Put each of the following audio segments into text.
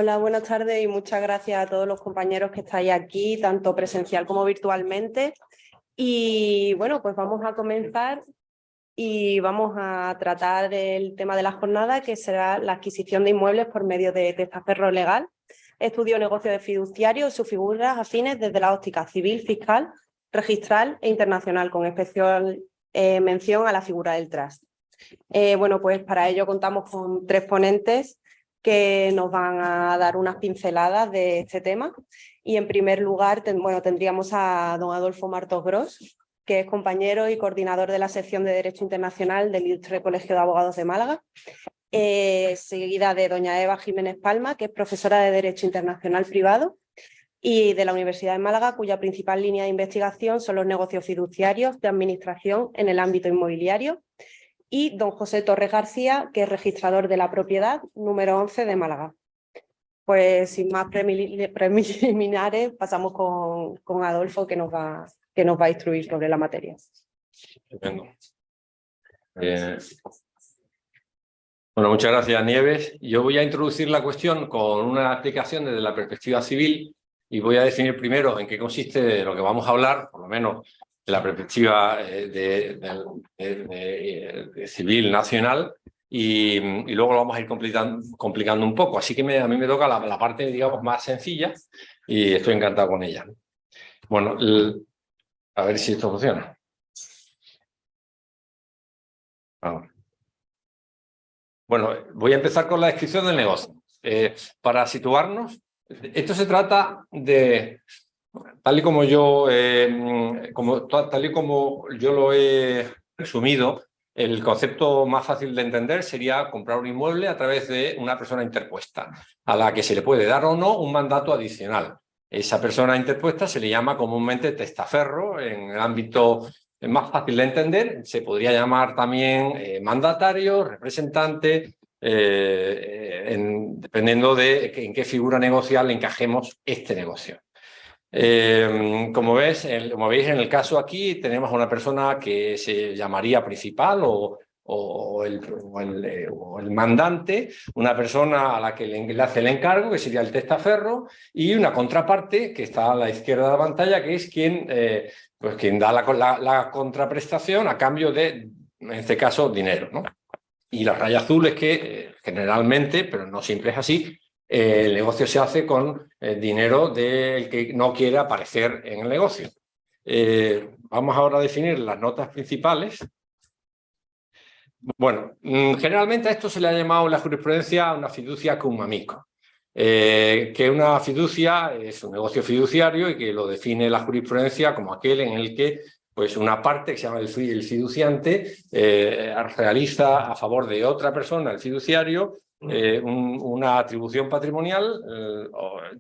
Hola, buenas tardes y muchas gracias a todos los compañeros que estáis aquí, tanto presencial como virtualmente. Y bueno, pues vamos a comenzar y vamos a tratar el tema de la jornada, que será la adquisición de inmuebles por medio de testaferro legal, estudio negocio de fiduciario y sus figuras afines desde la óptica civil, fiscal, registral e internacional, con especial mención a la figura del trust. Bueno, pues para ello contamos con 3 ponentes que nos van a dar unas pinceladas de este tema. Y en primer lugar, tendríamos a don Adolfo Martos Gros, que es compañero y coordinador de la sección de Derecho Internacional del Ilustre Colegio de Abogados de Málaga, seguida de doña Eva Jiménez Palma, que es profesora de Derecho Internacional Privado y de la Universidad de Málaga, cuya principal línea de investigación son los negocios fiduciarios de administración en el ámbito inmobiliario, y don José Torres García, que es registrador de la propiedad número 11 de Málaga. Pues sin más preliminares, pasamos con Adolfo, que nos va a instruir sobre la materia. Estupendo. Bueno, muchas gracias, Nieves. Yo voy a introducir la cuestión con una explicación desde la perspectiva civil y voy a definir primero en qué consiste lo que vamos a hablar, por lo menos de la perspectiva de civil nacional, y luego lo vamos a ir complicando un poco. Así que a mí me toca la parte, digamos, más sencilla y estoy encantado con ella. Bueno, a ver si esto funciona. Vamos. Bueno, voy a empezar con la descripción del negocio. Para situarnos, esto se trata de, tal y como yo lo he resumido, el concepto más fácil de entender sería comprar un inmueble a través de una persona interpuesta, a la que se le puede dar o no un mandato adicional. Esa persona interpuesta se le llama comúnmente testaferro. En el ámbito más fácil de entender, se podría llamar también mandatario, representante, dependiendo de en qué figura negocial encajemos este negocio. Como veis en el caso aquí, tenemos a una persona que se llamaría principal o el mandante, una persona a la que le hace el encargo, que sería el testaferro, y una contraparte que está a la izquierda de la pantalla, que es quien da la contraprestación a cambio de, en este caso, dinero, ¿no? Y la raya azul es que generalmente, pero no siempre es así, el negocio se hace con dinero del que no quiere aparecer en el negocio. Vamos ahora a definir las notas principales. Bueno, generalmente a esto se le ha llamado en la jurisprudencia una fiducia cum amico. Que una fiducia es un negocio fiduciario y que lo define la jurisprudencia como aquel en el que pues una parte, que se llama el fiduciante, realiza a favor de otra persona, el fiduciario, una atribución patrimonial.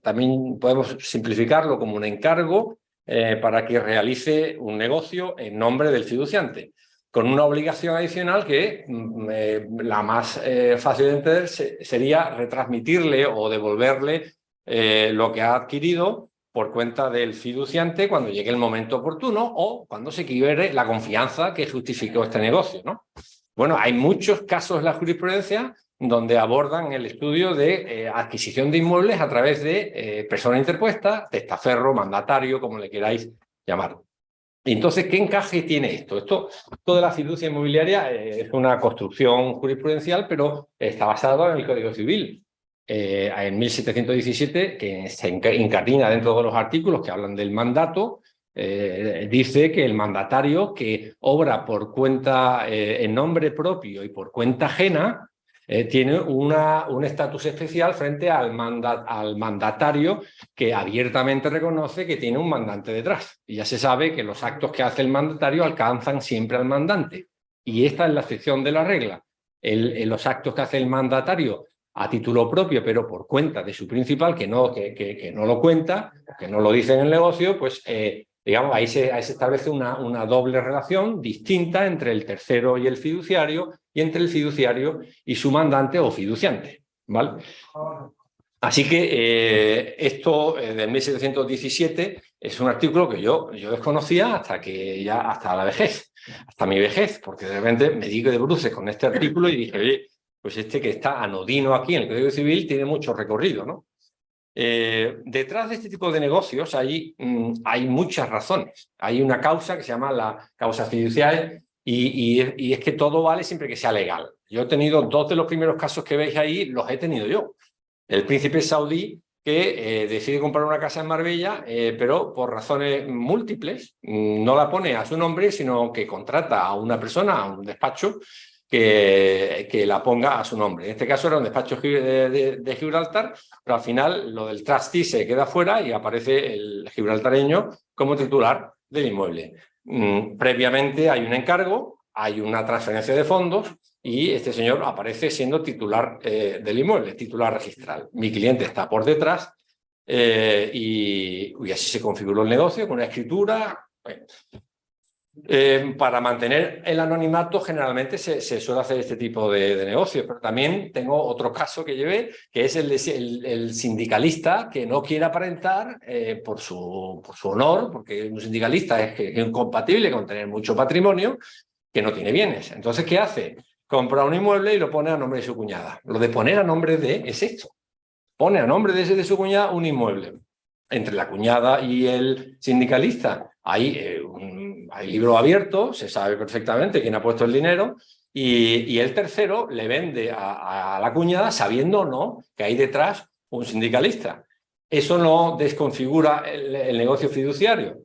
También podemos simplificarlo como un encargo para que realice un negocio en nombre del fiduciante, con una obligación adicional que la más fácil de entender sería retransmitirle o devolverle lo que ha adquirido por cuenta del fiduciante cuando llegue el momento oportuno o cuando se quiebre la confianza que justificó este negocio, ¿no? Bueno, hay muchos casos en la jurisprudencia donde abordan el estudio de adquisición de inmuebles a través de persona interpuesta, testaferro, mandatario, como le queráis llamar. Y entonces, ¿qué encaje tiene esto? Esto de la fiducia inmobiliaria es una construcción jurisprudencial, pero está basado en el Código Civil. En 1717, que se incardina dentro de los artículos que hablan del mandato, dice que el mandatario que obra por cuenta en nombre propio y por cuenta ajena tiene un estatus especial frente al mandatario que abiertamente reconoce que tiene un mandante detrás. Y ya se sabe que los actos que hace el mandatario alcanzan siempre al mandante. Y esta es la excepción de la regla. Los actos que hace el mandatario a título propio, pero por cuenta de su principal, que no lo cuenta, que no lo dice en el negocio, pues digamos, ahí se establece una doble relación distinta entre el tercero y el fiduciario, y entre el fiduciario y su mandante o fiduciante, ¿vale? Así que esto de 1717 es un artículo que yo desconocía hasta la vejez, hasta mi vejez, porque de repente me di de bruces con este artículo y dije, oye, pues este que está anodino aquí en el Código Civil tiene mucho recorrido, ¿no? Detrás de este tipo de negocios hay muchas razones. Hay una causa que se llama la causa fiduciaria y es que todo vale siempre que sea legal. Yo he tenido 2 de los primeros casos que veis ahí, los he tenido yo. El príncipe saudí que decide comprar una casa en Marbella, pero por razones múltiples no la pone a su nombre, sino que contrata a una persona, a un despacho, que la ponga a su nombre. En este caso era un despacho de Gibraltar, pero al final lo del trustee se queda fuera y aparece el gibraltareño como titular del inmueble. Previamente hay un encargo, hay una transferencia de fondos y este señor aparece siendo titular del inmueble, titular registral. Mi cliente está por detrás y así se configuró el negocio con una escritura. Bueno. Para mantener el anonimato generalmente se suele hacer este tipo de negocios, pero también tengo otro caso que llevé, que es el sindicalista que no quiere aparentar por su honor, porque un sindicalista es incompatible con tener mucho patrimonio, que no tiene bienes. Entonces, ¿qué hace? Compra un inmueble y lo pone a nombre de su cuñada. Lo de poner a nombre de es esto. Pone a nombre de su cuñada un inmueble. Entre la cuñada y el sindicalista hay libro abierto, se sabe perfectamente quién ha puesto el dinero y el tercero le vende a la cuñada sabiendo o no que hay detrás un sindicalista. Eso no desconfigura el negocio fiduciario.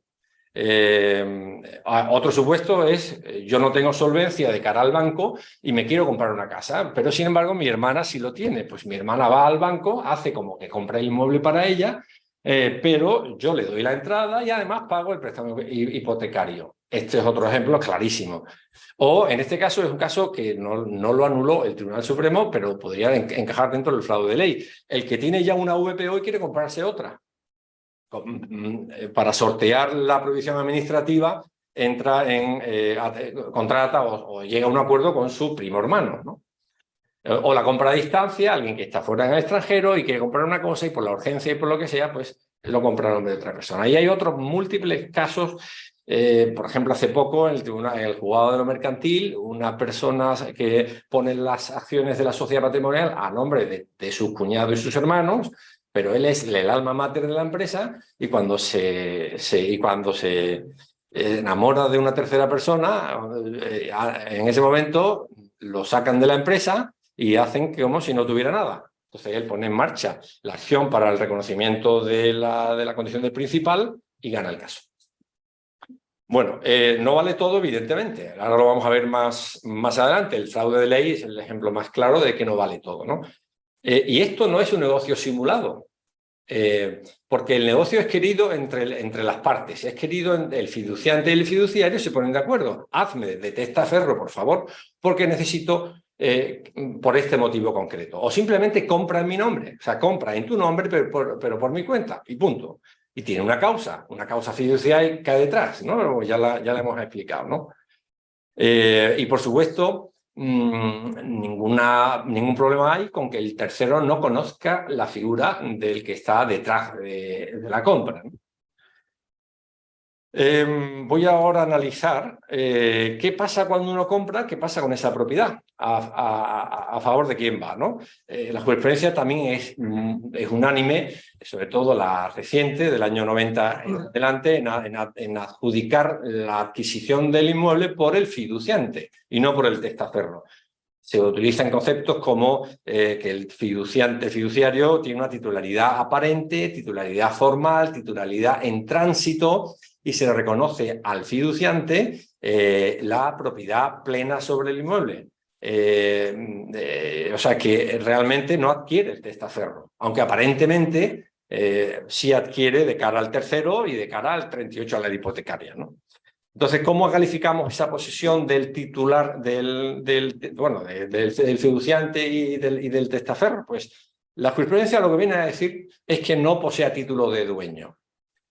Otro supuesto es, yo no tengo solvencia de cara al banco y me quiero comprar una casa, pero sin embargo mi hermana sí lo tiene. Pues mi hermana va al banco, hace como que compra el inmueble para ella, pero yo le doy la entrada y además pago el préstamo hipotecario. Este es otro ejemplo clarísimo. O en este caso es un caso que no lo anuló el Tribunal Supremo, pero podría encajar dentro del fraude de ley. El que tiene ya una VPO y quiere comprarse otra. Para sortear la prohibición administrativa, entra contrata o llega a un acuerdo con su primo hermano, ¿no? O la compra a distancia, alguien que está fuera en el extranjero y quiere comprar una cosa y por la urgencia y por lo que sea, pues lo compra a nombre de otra persona. Y hay otros múltiples casos. Por ejemplo, hace poco en el juzgado de lo mercantil, una persona que pone las acciones de la sociedad patrimonial a nombre de su cuñado y sus hermanos, pero él es el alma mater de la empresa y cuando se enamora de una tercera persona, en ese momento lo sacan de la empresa y hacen como si no tuviera nada. Entonces él pone en marcha la acción para el reconocimiento de la condición del principal y gana el caso. Bueno, no vale todo, evidentemente. Ahora lo vamos a ver más adelante. El fraude de ley es el ejemplo más claro de que no vale todo, ¿no? Y esto no es un negocio simulado, porque el negocio es querido entre las partes, es querido, el fiduciante y el fiduciario se ponen de acuerdo. Hazme de testaferro, por favor, porque necesito por este motivo concreto. O simplemente compra en mi nombre, o sea, compra en tu nombre, pero por mi cuenta, y punto. Y tiene una causa fiduciaria que hay detrás, ¿no? Ya la hemos explicado, ¿no? Y por supuesto, ningún problema hay con que el tercero no conozca la figura del que está detrás de la compra, ¿no? Voy ahora a analizar qué pasa cuando uno compra, qué pasa con esa propiedad, a favor de quién va, ¿no? La jurisprudencia también es unánime, sobre todo la reciente, del año 90 en adelante, en adjudicar la adquisición del inmueble por el fiduciante y no por el testaferro. Se utilizan conceptos como que el fiduciario tiene una titularidad aparente, titularidad formal, titularidad en tránsito, y se le reconoce al fiduciante la propiedad plena sobre el inmueble. O sea que realmente no adquiere el testaferro, aunque aparentemente sí adquiere de cara al tercero y de cara al 38 a la hipotecaria, ¿no? Entonces, ¿cómo calificamos esa posesión del titular, del fiduciante y del testaferro? Pues la jurisprudencia lo que viene a decir es que no posea título de dueño.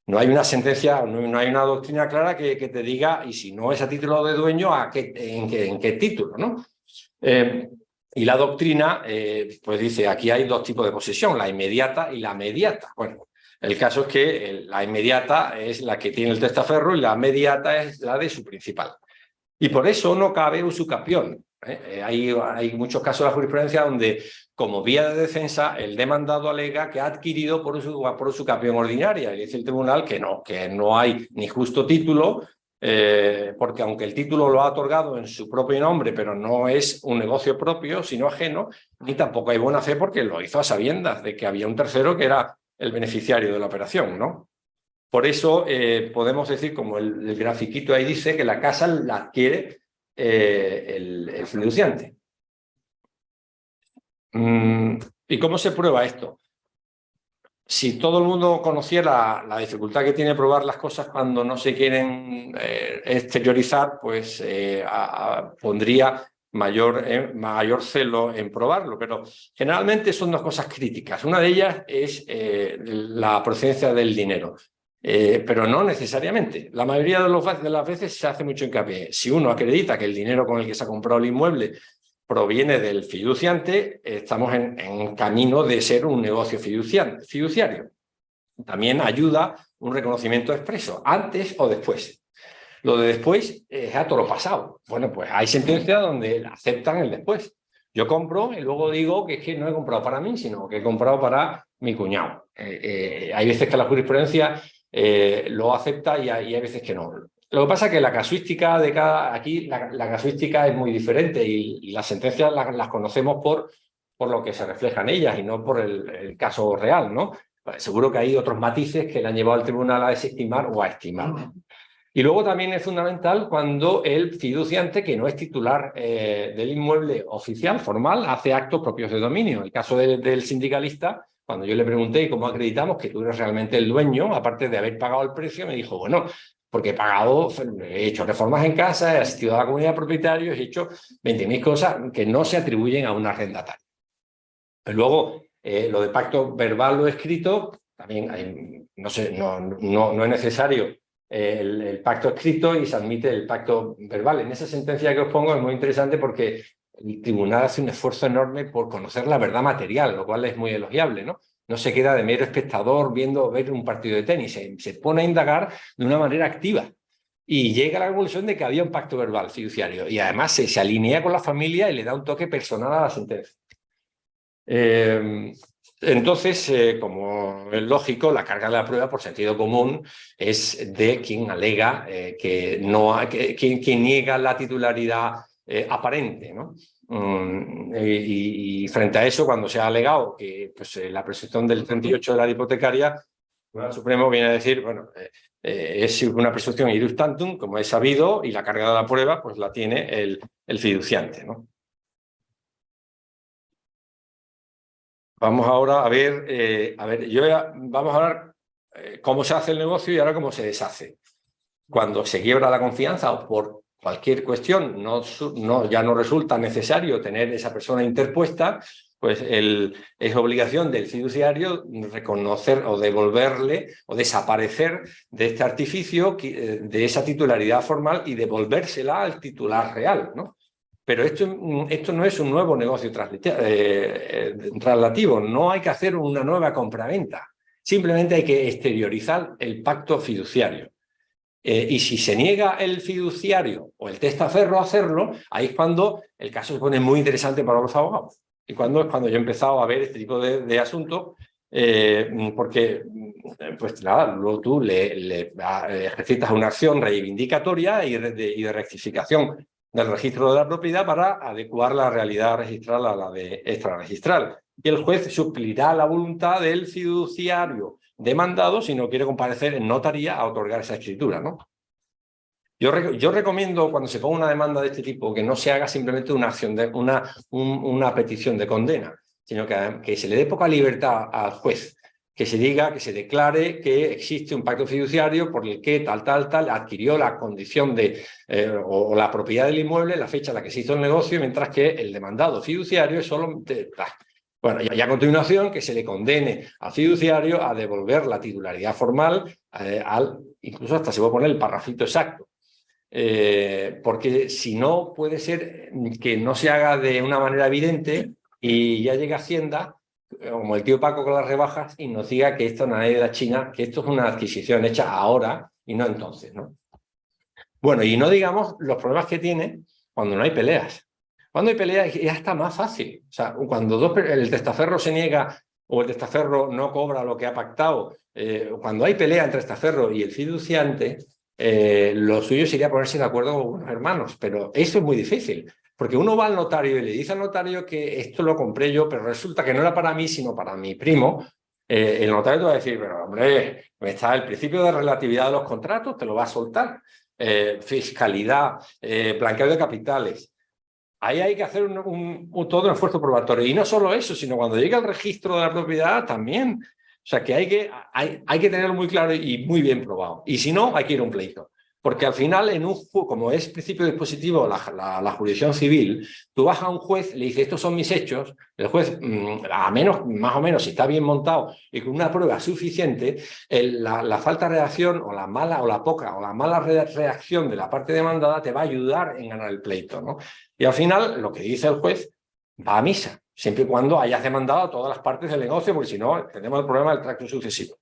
No hay una sentencia, no hay una doctrina clara que te diga, y si no es a título de dueño, en qué título, ¿no? Y la doctrina, pues dice, aquí hay 2 tipos de posesión, la inmediata y la mediata. Bueno, el caso es que la inmediata es la que tiene el testaferro y la mediata es la de su principal. Y por eso no cabe usucapión. Hay muchos casos de la jurisprudencia donde como vía de defensa, el demandado alega que ha adquirido por usucapión ordinaria. Y dice el tribunal que no hay ni justo título, porque aunque el título lo ha otorgado en su propio nombre, pero no es un negocio propio, sino ajeno, ni tampoco hay buena fe porque lo hizo a sabiendas de que había un tercero que era el beneficiario de la operación, ¿no? Por eso podemos decir, como el grafiquito ahí dice, que la casa la adquiere el fiduciante. ¿Y cómo se prueba esto? Si todo el mundo conociera la dificultad que tiene probar las cosas cuando no se quieren exteriorizar, pues pondría mayor celo en probarlo. Pero generalmente son dos cosas críticas. Una de ellas es la procedencia del dinero. Pero no necesariamente. La mayoría de las veces se hace mucho hincapié. Si uno acredita que el dinero con el que se ha comprado el inmueble proviene del fiduciante, estamos en camino de ser un negocio fiduciario. También ayuda un reconocimiento expreso, antes o después. Lo de después es a todo lo pasado. Bueno, pues hay sentencias donde aceptan el después. Yo compro y luego digo que es que no he comprado para mí, sino que he comprado para mi cuñado. Hay veces que la jurisprudencia lo acepta y hay veces que no. Lo que pasa es que la casuística de aquí la casuística es muy diferente y las sentencias las conocemos por lo que se refleja en ellas y no por el caso real, ¿no? Seguro que hay otros matices que le han llevado al tribunal a desestimar o a estimar. Y luego también es fundamental cuando el fiduciante, que no es titular del inmueble oficial, formal, hace actos propios de dominio. El caso del sindicalista, cuando yo le pregunté cómo acreditamos que tú eres realmente el dueño, aparte de haber pagado el precio, me dijo, bueno, porque he hecho reformas en casa, he asistido a la comunidad de propietarios, he hecho 20.000 cosas que no se atribuyen a un arrendatario. Luego, lo de pacto verbal o escrito, también no es necesario el pacto escrito y se admite el pacto verbal. En esa sentencia que os pongo es muy interesante porque el tribunal hace un esfuerzo enorme por conocer la verdad material, lo cual es muy elogiable, ¿no? No se queda de mero espectador ver un partido de tenis, se pone a indagar de una manera activa y llega a la conclusión de que había un pacto verbal fiduciario y además se alinea con la familia y le da un toque personal a la sentencia. Entonces, como es lógico, la carga de la prueba por sentido común es de quien alega quien niega la titularidad aparente, ¿no? Y frente a eso, cuando se ha alegado que pues, la presunción del 38 de la hipotecaria, el Tribunal Supremo viene a decir, bueno, es una presunción ius tantum, como es sabido, y la carga de la prueba pues la tiene el fiduciante, ¿no? Vamos ahora a ver, vamos a hablar cómo se hace el negocio y ahora cómo se deshace. Cuando se quiebra la confianza o por cualquier cuestión ya no resulta necesario tener esa persona interpuesta, pues es obligación del fiduciario reconocer o devolverle o desaparecer de este artificio, de esa titularidad formal y devolvérsela al titular real, ¿no? Pero esto no es un nuevo negocio traslativo, no hay que hacer una nueva compraventa, simplemente hay que exteriorizar el pacto fiduciario. Y si se niega el fiduciario o el testaferro a hacerlo, ahí es cuando el caso se pone muy interesante para los abogados. Y es cuando yo he empezado a ver este tipo de asuntos, porque pues nada, luego tú le ejercitas una acción reivindicatoria y de rectificación del registro de la propiedad para adecuar la realidad registral a la de extrarregistral. Y el juez suplirá la voluntad del fiduciario demandado si no quiere comparecer en notaría a otorgar esa escritura, ¿no? Yo recomiendo cuando se ponga una demanda de este tipo que no se haga simplemente una acción una petición de condena, sino que se le dé poca libertad al juez, que se diga, que se declare que existe un pacto fiduciario por el que tal adquirió la condición o la propiedad del inmueble, la fecha en la que se hizo el negocio, mientras que el demandado fiduciario es solo... Bueno, y a continuación que se le condene al fiduciario a devolver la titularidad formal, incluso hasta se va a poner el parrafito exacto. Porque si no, puede ser que no se haga de una manera evidente y ya llegue a Hacienda, como el tío Paco con las rebajas, y nos diga que esto no es de la China, que esto es una adquisición hecha ahora y no entonces, ¿no? Bueno, y no digamos los problemas que tiene cuando no hay peleas. Cuando hay pelea es hasta más fácil. O sea, cuando el testaferro se niega o el testaferro no cobra lo que ha pactado, cuando hay pelea entre el testaferro y el fiduciante, lo suyo sería ponerse de acuerdo con unos hermanos, pero eso es muy difícil, porque uno va al notario y le dice al notario que esto lo compré yo, pero resulta que no era para mí, sino para mi primo. El notario te va a decir, pero hombre, está el principio de relatividad de los contratos, te lo va a soltar. Fiscalidad, blanqueo de capitales. Ahí hay que hacer todo un esfuerzo probatorio. Y no solo eso, sino cuando llega el registro de la propiedad también. O sea, que hay que tenerlo muy claro y muy bien probado. Y si no, hay que ir a un pleito. Porque al final, como es principio dispositivo la jurisdicción civil, tú vas a un juez, le dices, estos son mis hechos, el juez, más o menos, si está bien montado y con una prueba suficiente, la falta de reacción o la mala reacción de la parte demandada te va a ayudar en ganar el pleito, ¿no? Y al final, lo que dice el juez va a misa, siempre y cuando hayas demandado a todas las partes del negocio, porque si no, tenemos el problema del tracto sucesivo.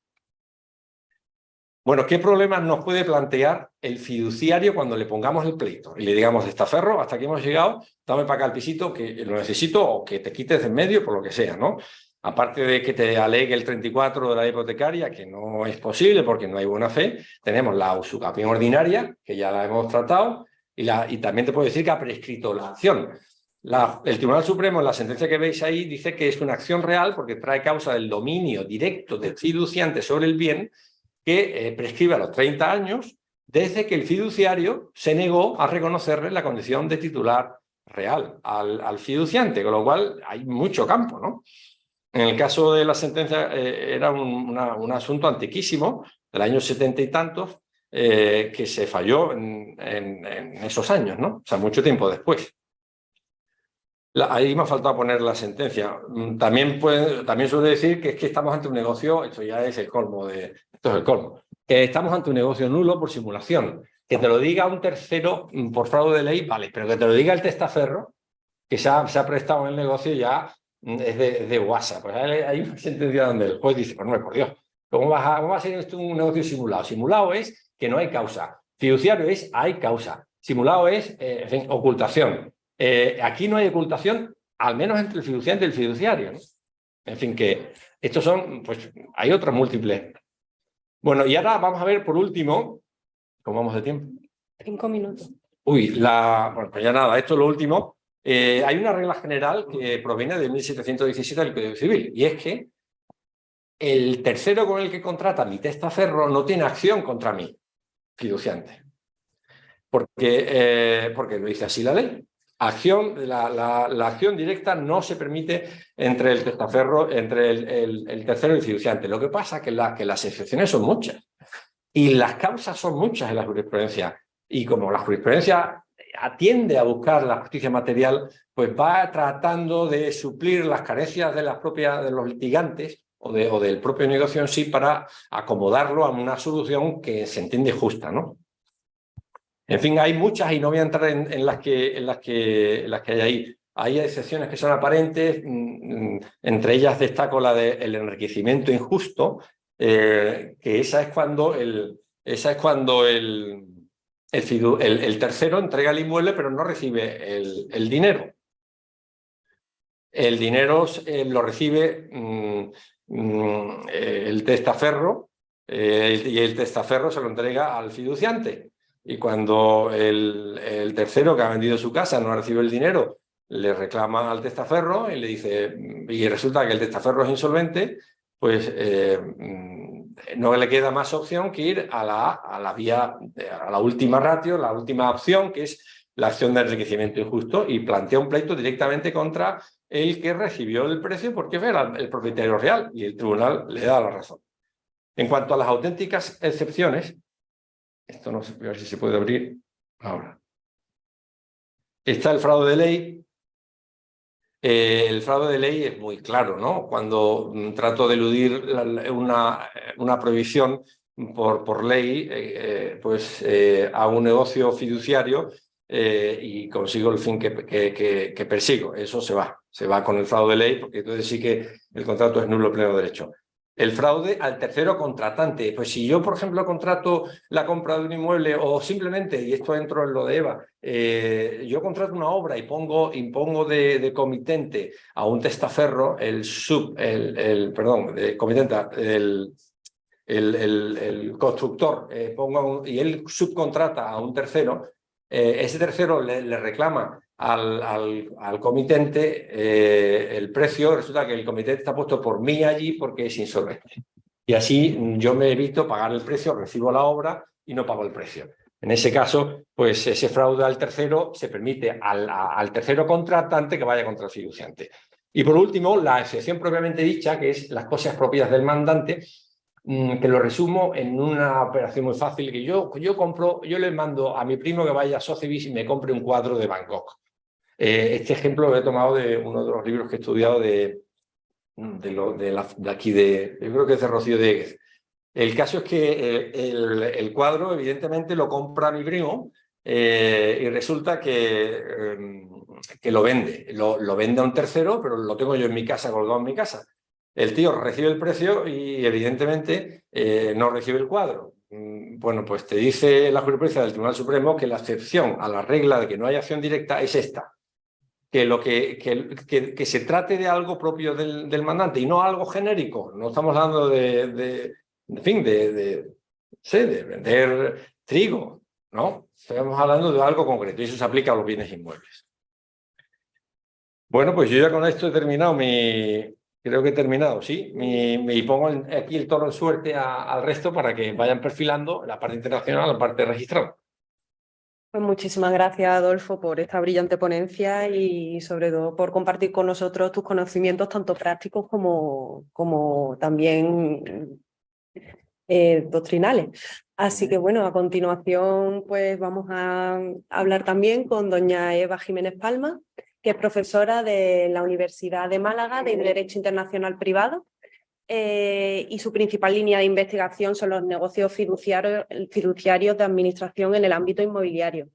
Bueno, ¿qué problemas nos puede plantear el fiduciario cuando le pongamos el pleito? Y le digamos, testaferro, hasta aquí hemos llegado, dame para acá el pisito que lo necesito o que te quites de en medio, por lo que sea, ¿no? Aparte de que te alegue el 34 de la hipotecaria, que no es posible porque no hay buena fe, tenemos la usucapión ordinaria, que ya la hemos tratado, y también te puedo decir que ha prescrito la acción. El Tribunal Supremo, en la sentencia que veis ahí, dice que es una acción real porque trae causa del dominio directo del fiduciante sobre el bien, que prescribe a los 30 años desde que el fiduciario se negó a reconocerle la condición de titular real al fiduciante, con lo cual hay mucho campo, ¿no? En el caso de la sentencia era un asunto antiquísimo, del año 70 y tantos, que se falló en esos años, ¿no? O sea, mucho tiempo después. Ahí me ha faltado poner la sentencia. También suele decir que es que estamos ante un negocio, esto ya es el colmo esto es el colmo, que estamos ante un negocio nulo por simulación. Que te lo diga un tercero por fraude de ley, vale, pero que te lo diga el testaferro, que se ha prestado en el negocio, ya es de guasa. Pues hay una sentencia donde el juez dice, pues no, por Dios, ¿cómo va a ser esto un negocio simulado? Simulado es que no hay causa. Fiduciario es hay causa. Simulado es, en fin, ocultación. Aquí no hay ocultación, al menos entre el fiduciante y el fiduciario, ¿no? En fin, que estos son, pues hay otros múltiples. Bueno, y ahora vamos a ver por último, ¿cómo vamos de tiempo? 5 minutos. Uy, bueno, pues ya nada, esto es lo último. Hay una regla general que proviene de 1717 del Código Civil, y es que el tercero con el que contrata mi testaferro no tiene acción contra mí, fiduciante. Porque lo dice así la ley. La acción directa no se permite entre el testaferro, entre el tercero y el fiduciante. Lo que pasa es que las excepciones son muchas y las causas son muchas en la jurisprudencia. Y como la jurisprudencia atiende a buscar la justicia material, pues va tratando de suplir las carencias de los litigantes o del propio negocio en sí para acomodarlo a una solución que se entiende justa, ¿no? En fin, hay muchas y no voy a entrar en las que hay ahí. Hay excepciones que son aparentes, entre ellas destaco la del enriquecimiento injusto, que esa es cuando el tercero entrega el inmueble pero no recibe el dinero. El dinero lo recibe el testaferro y el testaferro se lo entrega al fiduciante. Y cuando el tercero que ha vendido su casa no recibe el dinero, le reclama al testaferro y le dice, y resulta que el testaferro es insolvente, pues no le queda más opción que ir a la última ratio, la última opción, que es la acción de enriquecimiento injusto, y plantea un pleito directamente contra el que recibió el precio porque era el propietario real, y el tribunal le da la razón. En cuanto a las auténticas excepciones, esto no sé, a ver si se puede abrir ahora. Está el fraude de ley. El fraude de ley es muy claro, ¿no? Cuando trato de eludir una prohibición por ley, hago un negocio fiduciario y consigo el fin que persigo. Eso se va con el fraude de ley, porque entonces sí que el contrato es nulo pleno derecho. El fraude al tercero contratante. Pues si yo, por ejemplo, contrato la compra de un inmueble o simplemente, y esto entro en lo de Eva, yo contrato una obra y impongo de comitente a un testaferro, el constructor, y él subcontrata a un tercero, ese tercero le reclama al comitente el precio, resulta que el comitente está puesto por mí allí porque es insolvente. Y así yo me evito pagar el precio, recibo la obra y no pago el precio. En ese caso, pues ese fraude al tercero se permite al tercero contratante que vaya contra el fiduciante. Y por último, la excepción propiamente dicha, que es las cosas propias del mandante, que lo resumo en una operación muy fácil, que yo le mando a mi primo que vaya a Sotheby's y me compre un cuadro de Van Gogh. Este ejemplo lo he tomado de uno de los libros que he estudiado de aquí, yo creo que es de Rocío Dieguez. El caso es que el cuadro, evidentemente, lo compra mi primo y resulta que lo vende. Lo vende a un tercero, pero lo tengo yo en mi casa, colgado en mi casa. El tío recibe el precio y, evidentemente, no recibe el cuadro. Bueno, pues te dice la jurisprudencia del Tribunal Supremo que la excepción a la regla de que no hay acción directa es esta. Que se trate de algo propio del mandante y no algo genérico. No estamos hablando de vender trigo, ¿no? Estamos hablando de algo concreto y eso se aplica a los bienes inmuebles. Bueno, pues yo ya con esto he terminado creo que he terminado, sí. Y pongo aquí el toro en suerte al resto para que vayan perfilando la parte internacional, la parte registrada. Pues muchísimas gracias, Adolfo, por esta brillante ponencia y sobre todo por compartir con nosotros tus conocimientos tanto prácticos como también doctrinales. Así que bueno, a continuación pues vamos a hablar también con doña Eva Jiménez Palma, que es profesora de la Universidad de Málaga de Derecho Internacional Privado. Y su principal línea de investigación son los negocios fiduciarios de administración en el ámbito inmobiliario.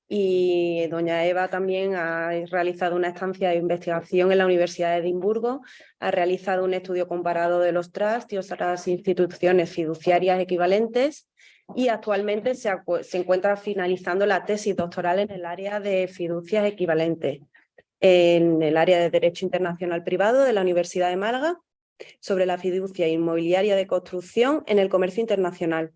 Y doña Eva también ha realizado una estancia de investigación en la Universidad de Edimburgo, ha realizado un estudio comparado de los trusts y otras instituciones fiduciarias equivalentes y actualmente se encuentra finalizando la tesis doctoral en el área de fiducias equivalentes, en el área de Derecho Internacional Privado de la Universidad de Málaga, sobre la fiducia inmobiliaria de construcción en el comercio internacional,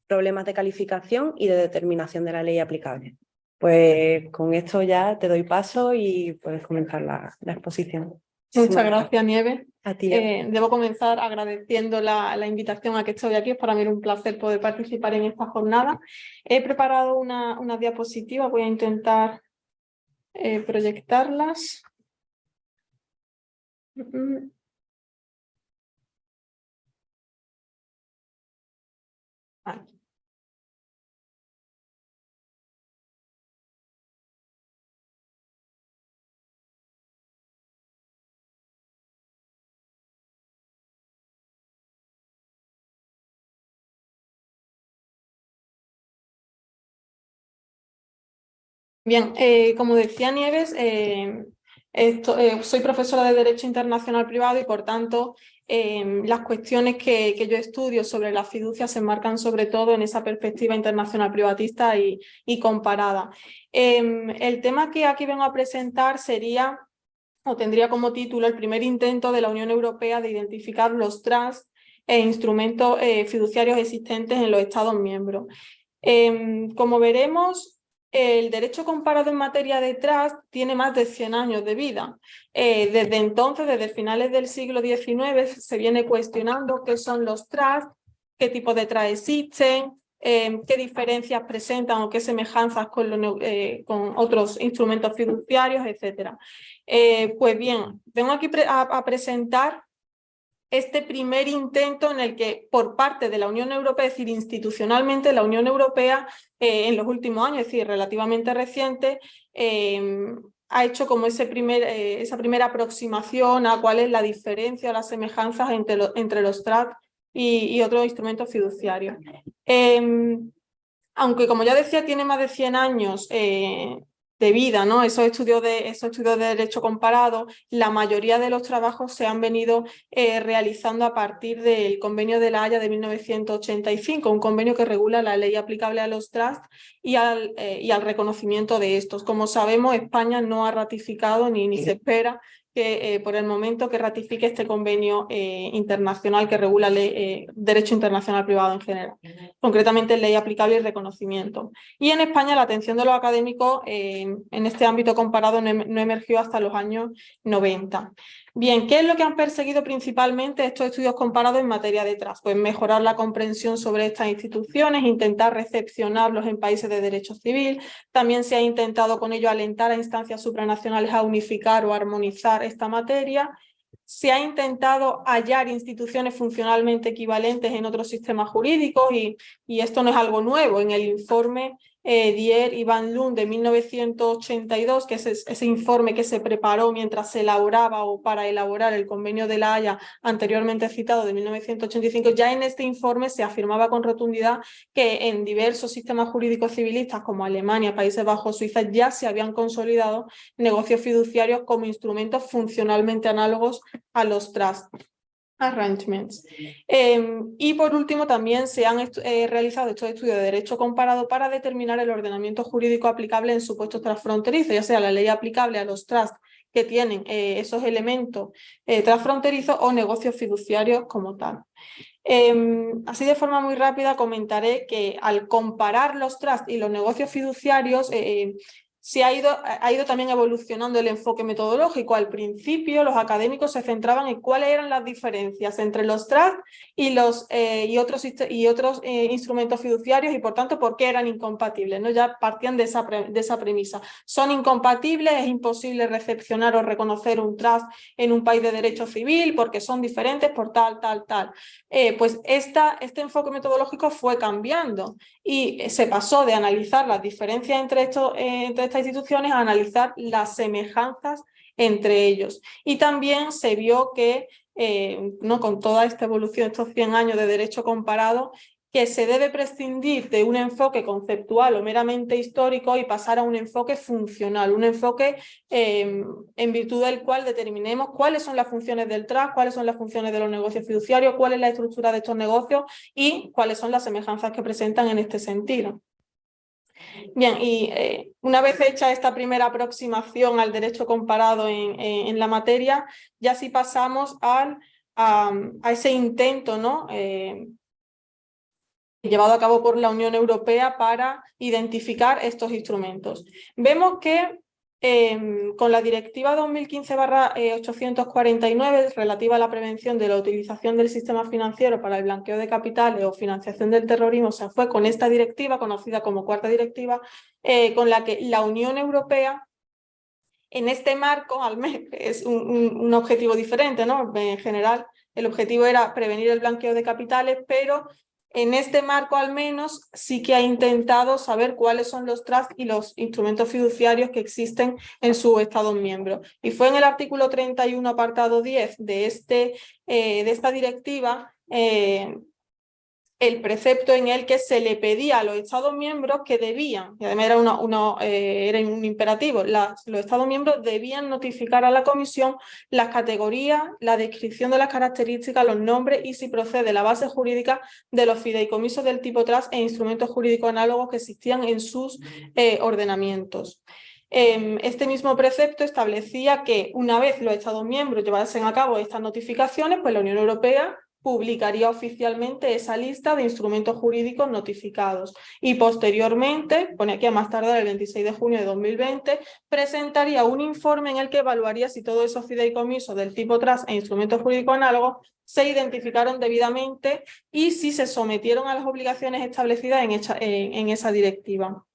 problemas de calificación y de determinación de la ley aplicable. Pues con esto ya te doy paso y puedes comenzar la exposición. Muchas gracias, Nieves. A ti. Debo comenzar agradeciendo la invitación a que estoy aquí. Es para mí un placer poder participar en esta jornada. He preparado una diapositiva, voy a intentar proyectarlas. Aquí. Bien, como decía Nieves, soy profesora de Derecho Internacional Privado y, por tanto, las cuestiones que yo estudio sobre la fiducia se enmarcan sobre todo en esa perspectiva internacional privatista y comparada. El tema que aquí vengo a presentar sería, o tendría como título, el primer intento de la Unión Europea de identificar los trusts e instrumentos fiduciarios existentes en los Estados miembros. Como veremos, el derecho comparado en materia de trust tiene más de 100 años de vida. Desde entonces, desde finales del siglo XIX, se viene cuestionando qué son los trusts, qué tipo de trust existen, qué diferencias presentan o qué semejanzas con otros instrumentos fiduciarios, etc. Pues bien, vengo aquí a presentar este primer intento en el que, por parte de la Unión Europea, es decir, institucionalmente, la Unión Europea en los últimos años, es decir, relativamente reciente, ha hecho como esa primera aproximación a cuál es la diferencia o las semejanzas entre los trusts y otros instrumentos fiduciarios. Aunque, como ya decía, tiene más de 100 años de vida, ¿no? Esos estudios de derecho comparado, la mayoría de los trabajos se han venido realizando a partir del Convenio de La Haya de 1985, un convenio que regula la ley aplicable a los trusts y al reconocimiento de estos. Como sabemos, España no ha ratificado ni se espera que por el momento que ratifique este convenio internacional que regula derecho internacional privado en general, concretamente ley aplicable y reconocimiento. Y en España la atención de los académicos en este ámbito comparado no emergió hasta los años 90. Bien, ¿qué es lo que han perseguido principalmente estos estudios comparados en materia de trust? Pues mejorar la comprensión sobre estas instituciones, intentar recepcionarlos en países de derecho civil. También se ha intentado con ello alentar a instancias supranacionales a unificar o armonizar esta materia. Se ha intentado hallar instituciones funcionalmente equivalentes en otros sistemas jurídicos y esto no es algo nuevo. En el informe Dier y Van Loon de 1982, que es ese informe que se preparó mientras se elaboraba o para elaborar el Convenio de La Haya anteriormente citado de 1985, ya en este informe se afirmaba con rotundidad que en diversos sistemas jurídicos civilistas como Alemania, Países Bajos, Suiza, ya se habían consolidado negocios fiduciarios como instrumentos funcionalmente análogos a los trust arrangements. Y por último también se han realizado estos estudios de derecho comparado para determinar el ordenamiento jurídico aplicable en supuestos transfronterizos, ya sea la ley aplicable a los trusts que tienen esos elementos transfronterizos o negocios fiduciarios como tal. Así de forma muy rápida comentaré que al comparar los trusts y los negocios fiduciarios ha ido también evolucionando el enfoque metodológico. Al principio los académicos se centraban en cuáles eran las diferencias entre los trusts y otros instrumentos fiduciarios y por tanto por qué eran incompatibles, ¿no? Ya partían de esa premisa. Son incompatibles, es imposible recepcionar o reconocer un trust en un país de derecho civil porque son diferentes por tal. Pues este enfoque metodológico fue cambiando y se pasó de analizar las diferencias entre estas instituciones a analizar las semejanzas entre ellos. Y también se vio que, con toda esta evolución, estos 100 años de derecho comparado, que se debe prescindir de un enfoque conceptual o meramente histórico y pasar a un enfoque funcional, un enfoque en virtud del cual determinemos cuáles son las funciones del trust, cuáles son las funciones de los negocios fiduciarios, cuál es la estructura de estos negocios y cuáles son las semejanzas que presentan en este sentido. Bien, y una vez hecha esta primera aproximación al derecho comparado en la materia, ya sí pasamos a ese intento, ¿no? Llevado a cabo por la Unión Europea para identificar estos instrumentos. Vemos que con la Directiva 2015/849 relativa a la prevención de la utilización del sistema financiero para el blanqueo de capitales o financiación del terrorismo, se fue con esta directiva, conocida como Cuarta Directiva, con la que la Unión Europea, en este marco, al menos es un objetivo diferente, ¿no? En general, el objetivo era prevenir el blanqueo de capitales, pero en este marco al menos sí que ha intentado saber cuáles son los trusts y los instrumentos fiduciarios que existen en sus Estados miembros. Y fue en el artículo 31, apartado 10 de esta directiva, el precepto en el que se le pedía a los Estados miembros que debían, y además era un imperativo, los Estados miembros debían notificar a la Comisión las categorías, la descripción de las características, los nombres y, si procede, la base jurídica de los fideicomisos del tipo trust e instrumentos jurídicos análogos que existían en sus ordenamientos. Este mismo precepto establecía que una vez los Estados miembros llevasen a cabo estas notificaciones, pues la Unión Europea publicaría oficialmente esa lista de instrumentos jurídicos notificados y posteriormente, pone aquí a más tardar el 26 de junio de 2020, presentaría un informe en el que evaluaría si todos esos fideicomisos del tipo trust e instrumentos jurídicos análogos se identificaron debidamente y si se sometieron a las obligaciones establecidas en esa directiva.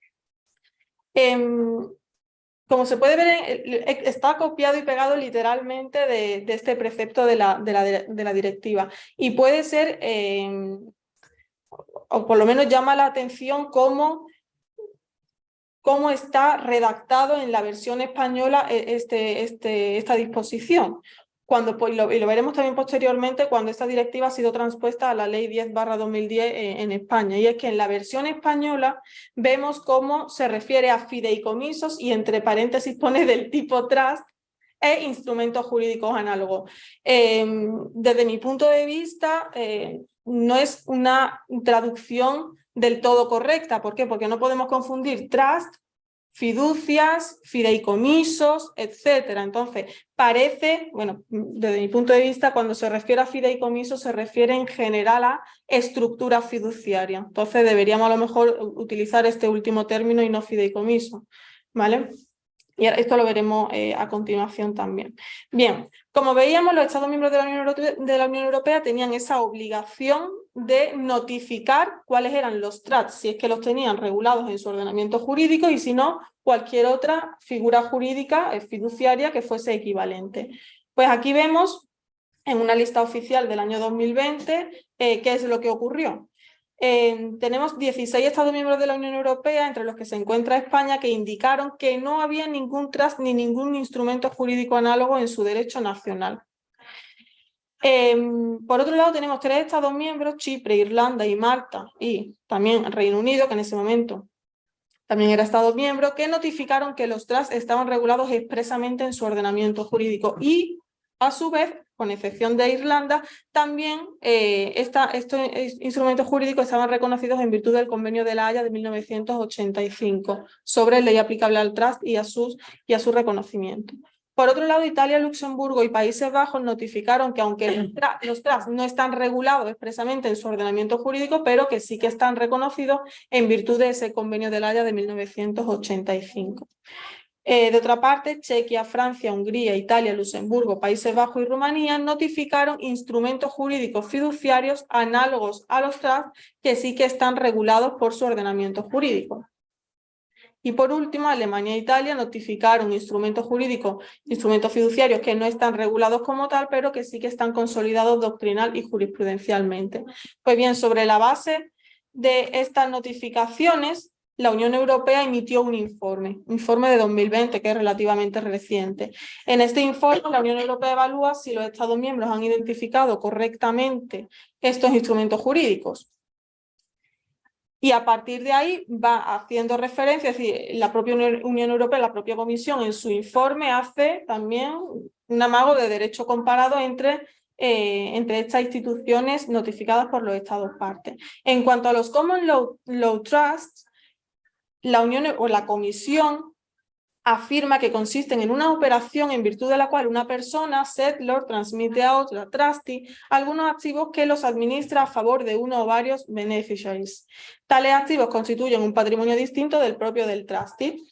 Como se puede ver, está copiado y pegado literalmente de este precepto de la directiva. Y puede ser, o por lo menos llama la atención cómo está redactado en la versión española esta disposición. y lo veremos también posteriormente cuando esta directiva ha sido transpuesta a la Ley 10/2010 en España. Y es que en la versión española vemos cómo se refiere a fideicomisos y entre paréntesis pone del tipo trust e instrumentos jurídicos análogos. Desde mi punto de vista, no es una traducción del todo correcta. ¿Por qué? Porque no podemos confundir trust, fiducias, fideicomisos, etcétera. Entonces, parece, bueno, desde mi punto de vista, cuando se refiere a fideicomisos se refiere en general a estructura fiduciaria. Entonces, deberíamos a lo mejor utilizar este último término y no fideicomiso, ¿vale? Y esto lo veremos a continuación también. Bien, como veíamos, los Estados miembros de la Unión Europea tenían esa obligación de notificar cuáles eran los trusts, si es que los tenían regulados en su ordenamiento jurídico y si no, cualquier otra figura jurídica fiduciaria que fuese equivalente. Pues aquí vemos en una lista oficial del año 2020 qué es lo que ocurrió. Tenemos 16 Estados miembros de la Unión Europea, entre los que se encuentra España, que indicaron que no había ningún trust ni ningún instrumento jurídico análogo en su derecho nacional. Por otro lado, tenemos 3 Estados miembros, Chipre, Irlanda y Malta, y también Reino Unido, que en ese momento también era Estado miembro, que notificaron que los trusts estaban regulados expresamente en su ordenamiento jurídico y, a su vez, con excepción de Irlanda, también estos instrumentos jurídicos estaban reconocidos en virtud del Convenio de La Haya de 1985 sobre ley aplicable al trust y a su reconocimiento. Por otro lado, Italia, Luxemburgo y Países Bajos notificaron que aunque los trusts no están regulados expresamente en su ordenamiento jurídico, pero que sí que están reconocidos en virtud de ese Convenio de La Haya de 1985. De otra parte, Chequia, Francia, Hungría, Italia, Luxemburgo, Países Bajos y Rumanía notificaron instrumentos jurídicos fiduciarios análogos a los trusts que sí que están regulados por su ordenamiento jurídico. Y por último, Alemania e Italia notificaron instrumentos jurídicos, instrumentos fiduciarios que no están regulados como tal, pero que sí que están consolidados doctrinal y jurisprudencialmente. Pues bien, sobre la base de estas notificaciones, la Unión Europea emitió un informe de 2020, que es relativamente reciente. En este informe, la Unión Europea evalúa si los Estados miembros han identificado correctamente estos instrumentos jurídicos. Y a partir de ahí va haciendo referencia, es decir, la propia Unión Europea, la propia Comisión en su informe hace también un amago de derecho comparado entre estas instituciones notificadas por los Estados partes. En cuanto a los Common Law Trusts, la Comisión afirma que consisten en una operación en virtud de la cual una persona, settlor, transmite a otra, trustee, algunos activos que los administra a favor de uno o varios beneficiaries. Tales activos constituyen un patrimonio distinto del propio del trustee,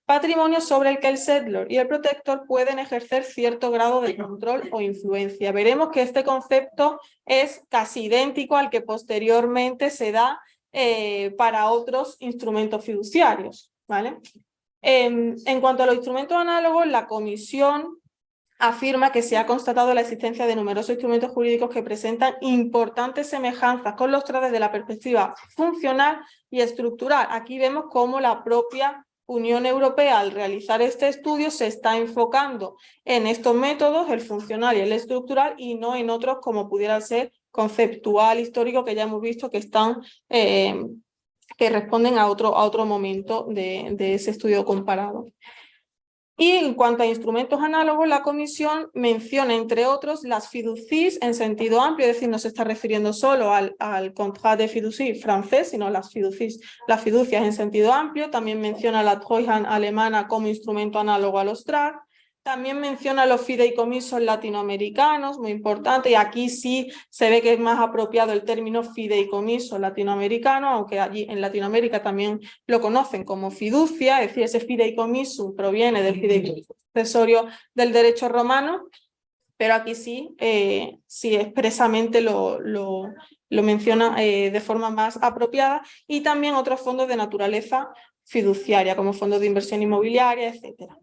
patrimonio sobre el que el settlor y el protector pueden ejercer cierto grado de control o influencia. Veremos que este concepto es casi idéntico al que posteriormente se da para otros instrumentos fiduciarios, ¿vale? En cuanto a los instrumentos análogos, la Comisión afirma que se ha constatado la existencia de numerosos instrumentos jurídicos que presentan importantes semejanzas con los trusts desde la perspectiva funcional y estructural. Aquí vemos cómo la propia Unión Europea, al realizar este estudio, se está enfocando en estos métodos, el funcional y el estructural, y no en otros como pudiera ser conceptual, histórico, que ya hemos visto que están que responden a otro momento de ese estudio comparado. Y en cuanto a instrumentos análogos, la Comisión menciona, entre otros, las fiducies en sentido amplio, es decir, no se está refiriendo solo al contrat de fiducie francés, sino las fiducias en sentido amplio. También menciona la Treuhand alemana como instrumento análogo a los TRAC. También menciona los fideicomisos latinoamericanos, muy importante, y aquí sí se ve que es más apropiado el término fideicomiso latinoamericano, aunque allí en Latinoamérica también lo conocen como fiducia, es decir, ese fideicomiso proviene del fideicomiso accesorio del derecho romano, pero aquí sí, sí expresamente lo menciona de forma más apropiada, y también otros fondos de naturaleza fiduciaria, como fondos de inversión inmobiliaria, etcétera.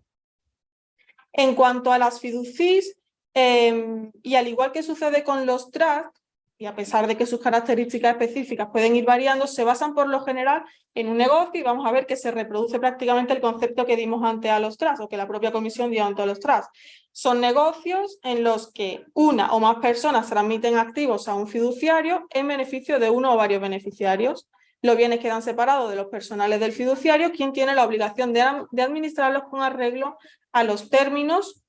En cuanto a las fiducies, y al igual que sucede con los trusts, y a pesar de que sus características específicas pueden ir variando, se basan por lo general en un negocio y vamos a ver que se reproduce prácticamente el concepto que dimos antes a los trusts o que la propia comisión dio ante a los trusts. Son negocios en los que una o más personas transmiten activos a un fiduciario en beneficio de uno o varios beneficiarios. Los bienes quedan separados de los personales del fiduciario, quien tiene la obligación de administrarlos con arreglo a los términos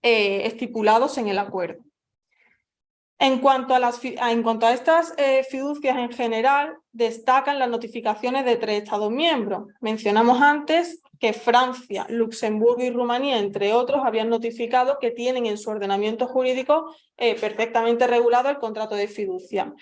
estipulados en el acuerdo. En cuanto a estas fiducias en general, destacan las notificaciones de 3 Estados miembros. Mencionamos antes que Francia, Luxemburgo y Rumanía, entre otros, habían notificado que tienen en su ordenamiento jurídico perfectamente regulado el contrato de fiducia.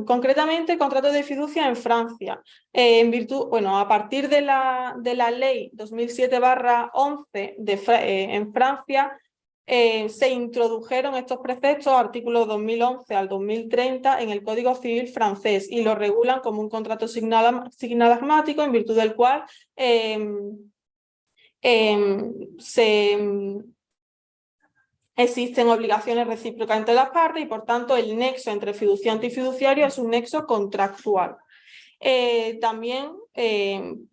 Concretamente, el contrato de fiducia en Francia, a partir de la ley 2007/11 en Francia, se introdujeron estos preceptos, artículos 2011 al 2030, en el Código Civil francés y lo regulan como un contrato signalagmático en virtud del cual existen obligaciones recíprocas entre las partes y, por tanto, el nexo entre fiduciante y fiduciario es un nexo contractual. También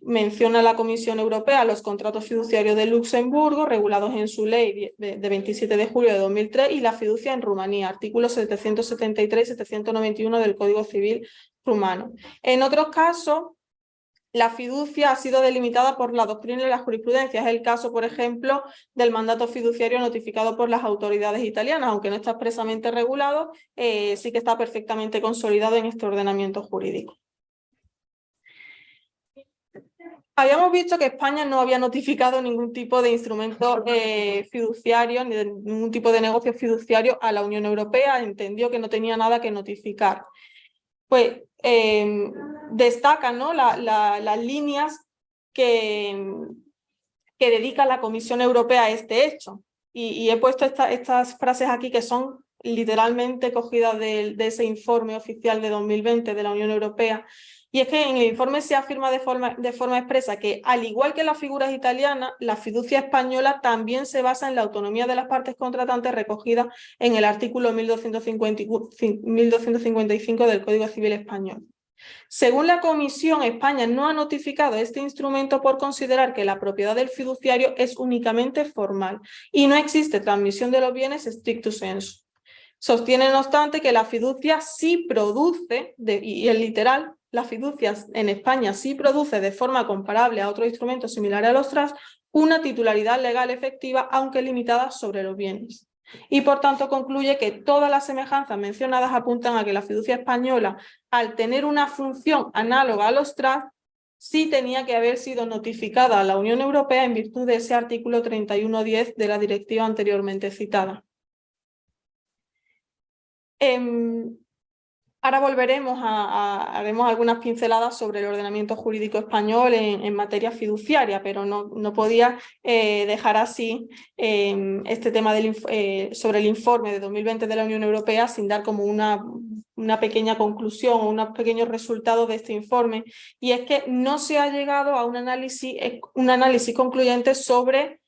menciona la Comisión Europea los contratos fiduciarios de Luxemburgo, regulados en su ley de 27 de julio de 2003, y la fiducia en Rumanía, artículos 773 y 791 del Código Civil rumano. En otros casos, la fiducia ha sido delimitada por la doctrina y la jurisprudencia. Es el caso, por ejemplo, del mandato fiduciario notificado por las autoridades italianas, aunque no está expresamente regulado, sí que está perfectamente consolidado en este ordenamiento jurídico. Habíamos visto que España no había notificado ningún tipo de instrumento fiduciario ni de ningún tipo de negocio fiduciario a la Unión Europea, entendió que no tenía nada que notificar. Pues destacan, ¿no?, las líneas que dedica la Comisión Europea a este hecho. Y he puesto estas frases aquí que son literalmente cogidas de ese informe oficial de 2020 de la Unión Europea. Y es que en el informe se afirma de forma expresa que, al igual que las figuras italianas, la fiducia española también se basa en la autonomía de las partes contratantes recogida en el artículo 1255 del Código Civil Español. Según la Comisión, España no ha notificado este instrumento por considerar que la propiedad del fiduciario es únicamente formal y no existe transmisión de los bienes stricto sensu. Sostiene, no obstante, que la fiducia sí produce, y el literal, la fiducia en España sí produce de forma comparable a otros instrumentos similares a los trusts una titularidad legal efectiva, aunque limitada, sobre los bienes. Y por tanto concluye que todas las semejanzas mencionadas apuntan a que la fiducia española, al tener una función análoga a los trusts, sí tenía que haber sido notificada a la Unión Europea en virtud de ese artículo 31.10 de la directiva anteriormente citada. Ahora haremos algunas pinceladas sobre el ordenamiento jurídico español en materia fiduciaria, pero no podía dejar así este tema sobre el informe de 2020 de la Unión Europea sin dar como una pequeña conclusión o unos pequeños resultados de este informe, y es que no se ha llegado a un análisis concluyente sobre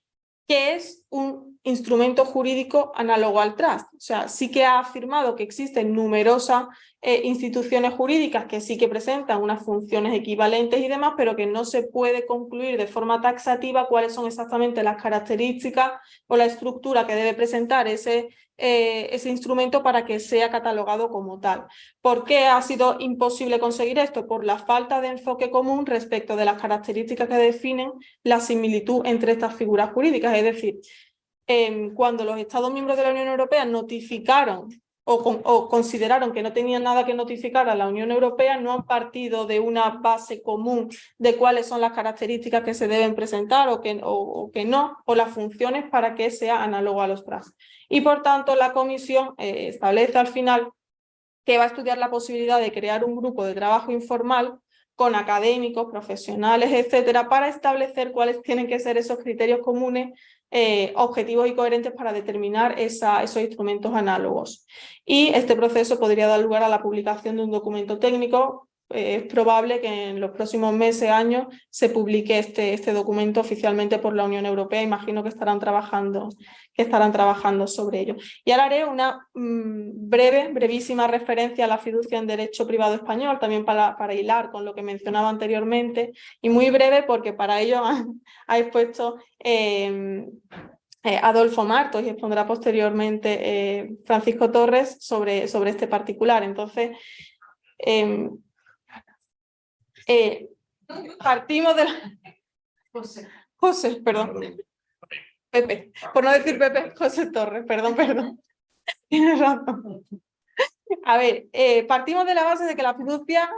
qué es un instrumento jurídico análogo al trust. O sea, sí que ha afirmado que existen numerosas instituciones jurídicas que sí que presentan unas funciones equivalentes y demás, pero que no se puede concluir de forma taxativa cuáles son exactamente las características o la estructura que debe presentar ese instrumento para que sea catalogado como tal. ¿Por qué ha sido imposible conseguir esto? Por la falta de enfoque común respecto de las características que definen la similitud entre estas figuras jurídicas. Es decir, cuando los Estados miembros de la Unión Europea notificaron o consideraron que no tenían nada que notificar a la Unión Europea, no han partido de una base común de cuáles son las características que se deben presentar o que no, o las funciones para que sea análogo a los trusts. Y por tanto la Comisión establece al final que va a estudiar la posibilidad de crear un grupo de trabajo informal con académicos, profesionales, etcétera, para establecer cuáles tienen que ser esos criterios comunes, objetivos y coherentes para determinar esos instrumentos análogos. Y este proceso podría dar lugar a la publicación de un documento técnico es probable que en los próximos meses, años, se publique este documento oficialmente por la Unión Europea. Imagino que estarán trabajando sobre ello. Y ahora haré una brevísima referencia a la fiducia en derecho privado español, también para hilar con lo que mencionaba anteriormente, y muy breve porque para ello ha expuesto Adolfo Martos y expondrá posteriormente Francisco Torres sobre este particular. Entonces, partimos de la... José, perdón. Pepe, por no decir Pepe, José Torres, perdón. Tienes razón. A ver, partimos de la base de que la fiducia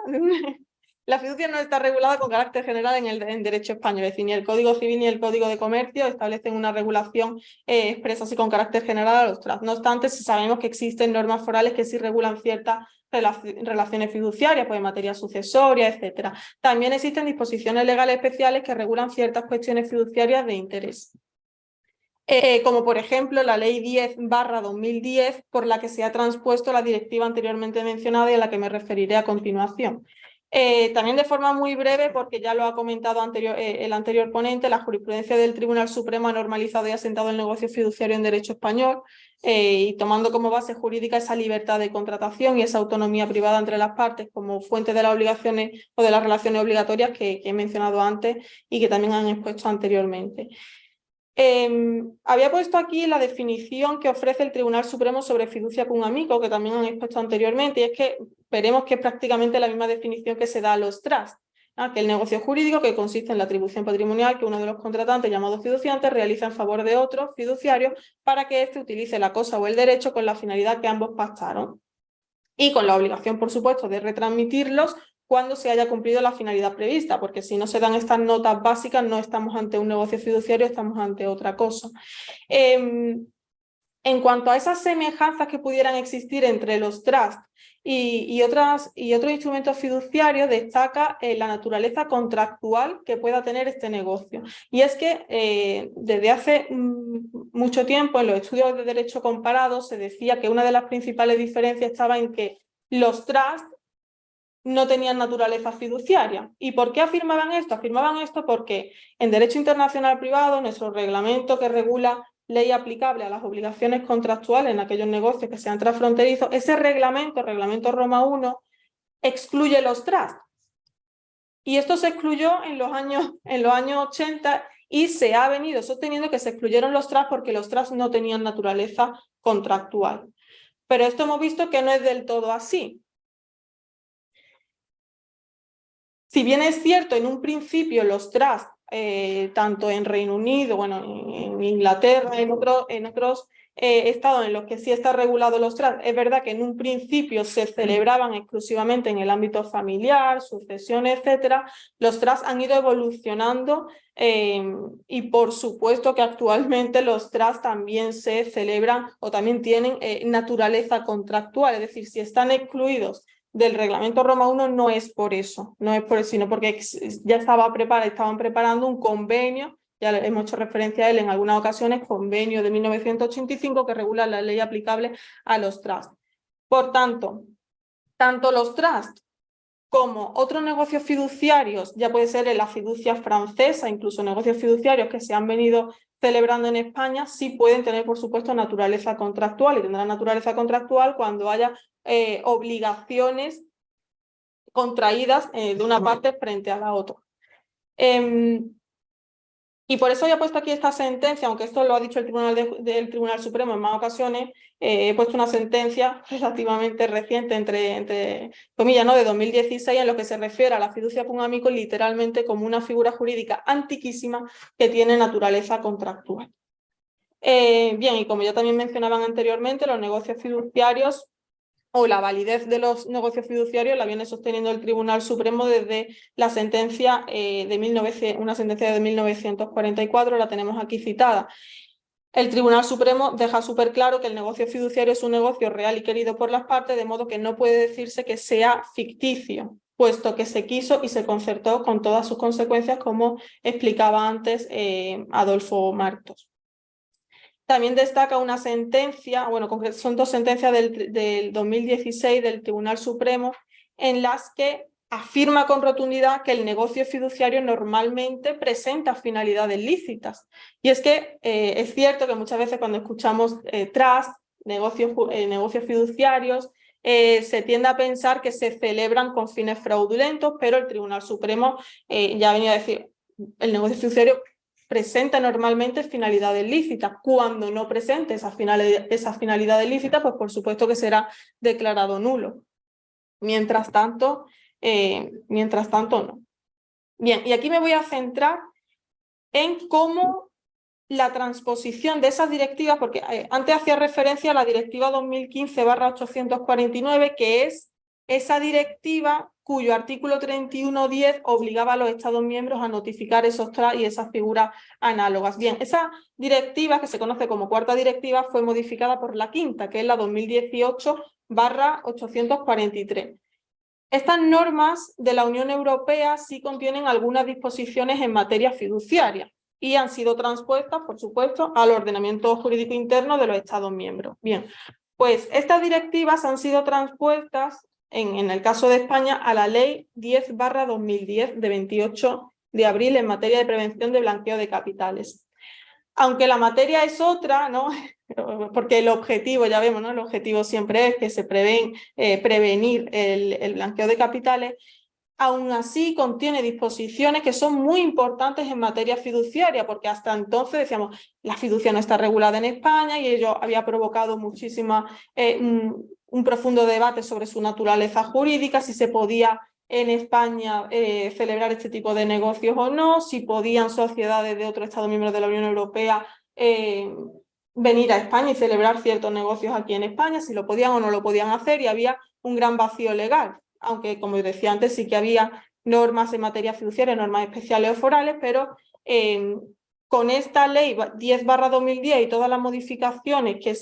no está regulada con carácter general en derecho español, es decir, ni el Código Civil ni el Código de Comercio establecen una regulación expresa así con carácter general a los trusts. No obstante, si sabemos que existen normas forales que sí regulan ciertas relaciones fiduciarias, pues en materia sucesoria, etcétera. También existen disposiciones legales especiales que regulan ciertas cuestiones fiduciarias de interés. Como por ejemplo la Ley 10/2010, por la que se ha transpuesto la directiva anteriormente mencionada y a la que me referiré a continuación. También de forma muy breve, porque ya lo ha comentado el anterior ponente, la jurisprudencia del Tribunal Supremo ha normalizado y asentado el negocio fiduciario en derecho español, y tomando como base jurídica esa libertad de contratación y esa autonomía privada entre las partes como fuente de las obligaciones o de las relaciones obligatorias que he mencionado antes y que también han expuesto anteriormente. Había puesto aquí la definición que ofrece el Tribunal Supremo sobre fiducia cum amico, que también han expuesto anteriormente, y es que veremos que es prácticamente la misma definición que se da a los trusts, que el negocio jurídico que consiste en la atribución patrimonial que uno de los contratantes llamados fiduciantes realiza en favor de otros fiduciarios para que éste utilice la cosa o el derecho con la finalidad que ambos pactaron y con la obligación, por supuesto, de retransmitirlos cuando se haya cumplido la finalidad prevista, porque si no se dan estas notas básicas no estamos ante un negocio fiduciario, estamos ante otra cosa. En cuanto a esas semejanzas que pudieran existir entre los trusts y otros instrumentos fiduciarios, destaca la naturaleza contractual que pueda tener este negocio. Y es que desde hace mucho tiempo en los estudios de derecho comparado se decía que una de las principales diferencias estaba en que los trusts no tenían naturaleza fiduciaria. ¿Y por qué afirmaban esto? Afirmaban esto porque en derecho internacional privado, nuestro reglamento que regula ley aplicable a las obligaciones contractuales en aquellos negocios que sean transfronterizos, ese reglamento Roma I, excluye los trusts. Y esto se excluyó en los años 80 y se ha venido sosteniendo que se excluyeron los trusts porque los trusts no tenían naturaleza contractual. Pero esto hemos visto que no es del todo así. Si bien es cierto, en un principio los trusts, tanto en Reino Unido, bueno, en Inglaterra, en otros estados en los que sí está regulado los trusts, es verdad que en un principio se celebraban exclusivamente en el ámbito familiar, sucesiones, etcétera. Los trusts han ido evolucionando y por supuesto que actualmente los trusts también se celebran o también tienen naturaleza contractual, es decir, si están excluidos del reglamento Roma I no es por eso, sino porque ya estaban preparando un convenio, ya hemos hecho referencia a él en algunas ocasiones, convenio de 1985 que regula la ley aplicable a los trusts. Por tanto, tanto los trusts como otros negocios fiduciarios, ya puede ser en la fiducia francesa, incluso negocios fiduciarios que se han venido celebrando en España, sí pueden tener, por supuesto, naturaleza contractual, y tendrán naturaleza contractual cuando haya obligaciones contraídas de una parte frente a la otra. Y por eso he puesto aquí esta sentencia, aunque esto lo ha dicho el Tribunal Supremo en más ocasiones, he puesto una sentencia relativamente reciente, entre comillas, ¿no?, de 2016, en lo que se refiere a la fiducia cum amico literalmente como una figura jurídica antiquísima que tiene naturaleza contractual. Bien, y como ya también mencionaban anteriormente, los negocios fiduciarios o la validez de los negocios fiduciarios la viene sosteniendo el Tribunal Supremo desde la sentencia una sentencia de 1944, la tenemos aquí citada. El Tribunal Supremo deja súper claro que el negocio fiduciario es un negocio real y querido por las partes, de modo que no puede decirse que sea ficticio, puesto que se quiso y se concertó con todas sus consecuencias, como explicaba antes Adolfo Martos. También destaca una sentencia, bueno, son dos sentencias del 2016 del Tribunal Supremo, en las que afirma con rotundidad que el negocio fiduciario normalmente presenta finalidades lícitas. Y es que es cierto que muchas veces cuando escuchamos trust, negocios fiduciarios, se tiende a pensar que se celebran con fines fraudulentos, pero el Tribunal Supremo ya venía a decir, el negocio fiduciario presenta normalmente finalidades lícitas. Cuando no presente esas finalidades lícitas, pues por supuesto que será declarado nulo. Mientras tanto, no. Bien, y aquí me voy a centrar en cómo la transposición de esas directivas, porque antes hacía referencia a la directiva 2015/849, que es esa directiva cuyo artículo 31.10 obligaba a los Estados miembros a notificar esos TRAS y esas figuras análogas. Bien, esa directiva, que se conoce como cuarta directiva, fue modificada por la quinta, que es la 2018/843. Estas normas de la Unión Europea sí contienen algunas disposiciones en materia fiduciaria y han sido transpuestas, por supuesto, al ordenamiento jurídico interno de los Estados miembros. Bien, pues estas directivas han sido transpuestas, en el caso de España, a la Ley 10/2010 de 28 de abril en materia de prevención de blanqueo de capitales. Aunque la materia es otra, ¿no? Porque el objetivo, ya vemos, ¿no? El objetivo siempre es que se prevenir el blanqueo de capitales. Aún así contiene disposiciones que son muy importantes en materia fiduciaria, porque hasta entonces decíamos, la fiducia no está regulada en España y ello había provocado un profundo debate sobre su naturaleza jurídica, si se podía en España celebrar este tipo de negocios o no, si podían sociedades de otros Estados miembros de la Unión Europea venir a España y celebrar ciertos negocios aquí en España, si lo podían o no lo podían hacer, y había un gran vacío legal, aunque como decía antes sí que había normas en materia fiduciaria, normas especiales o forales, pero con esta ley 10/2010 y todas las modificaciones que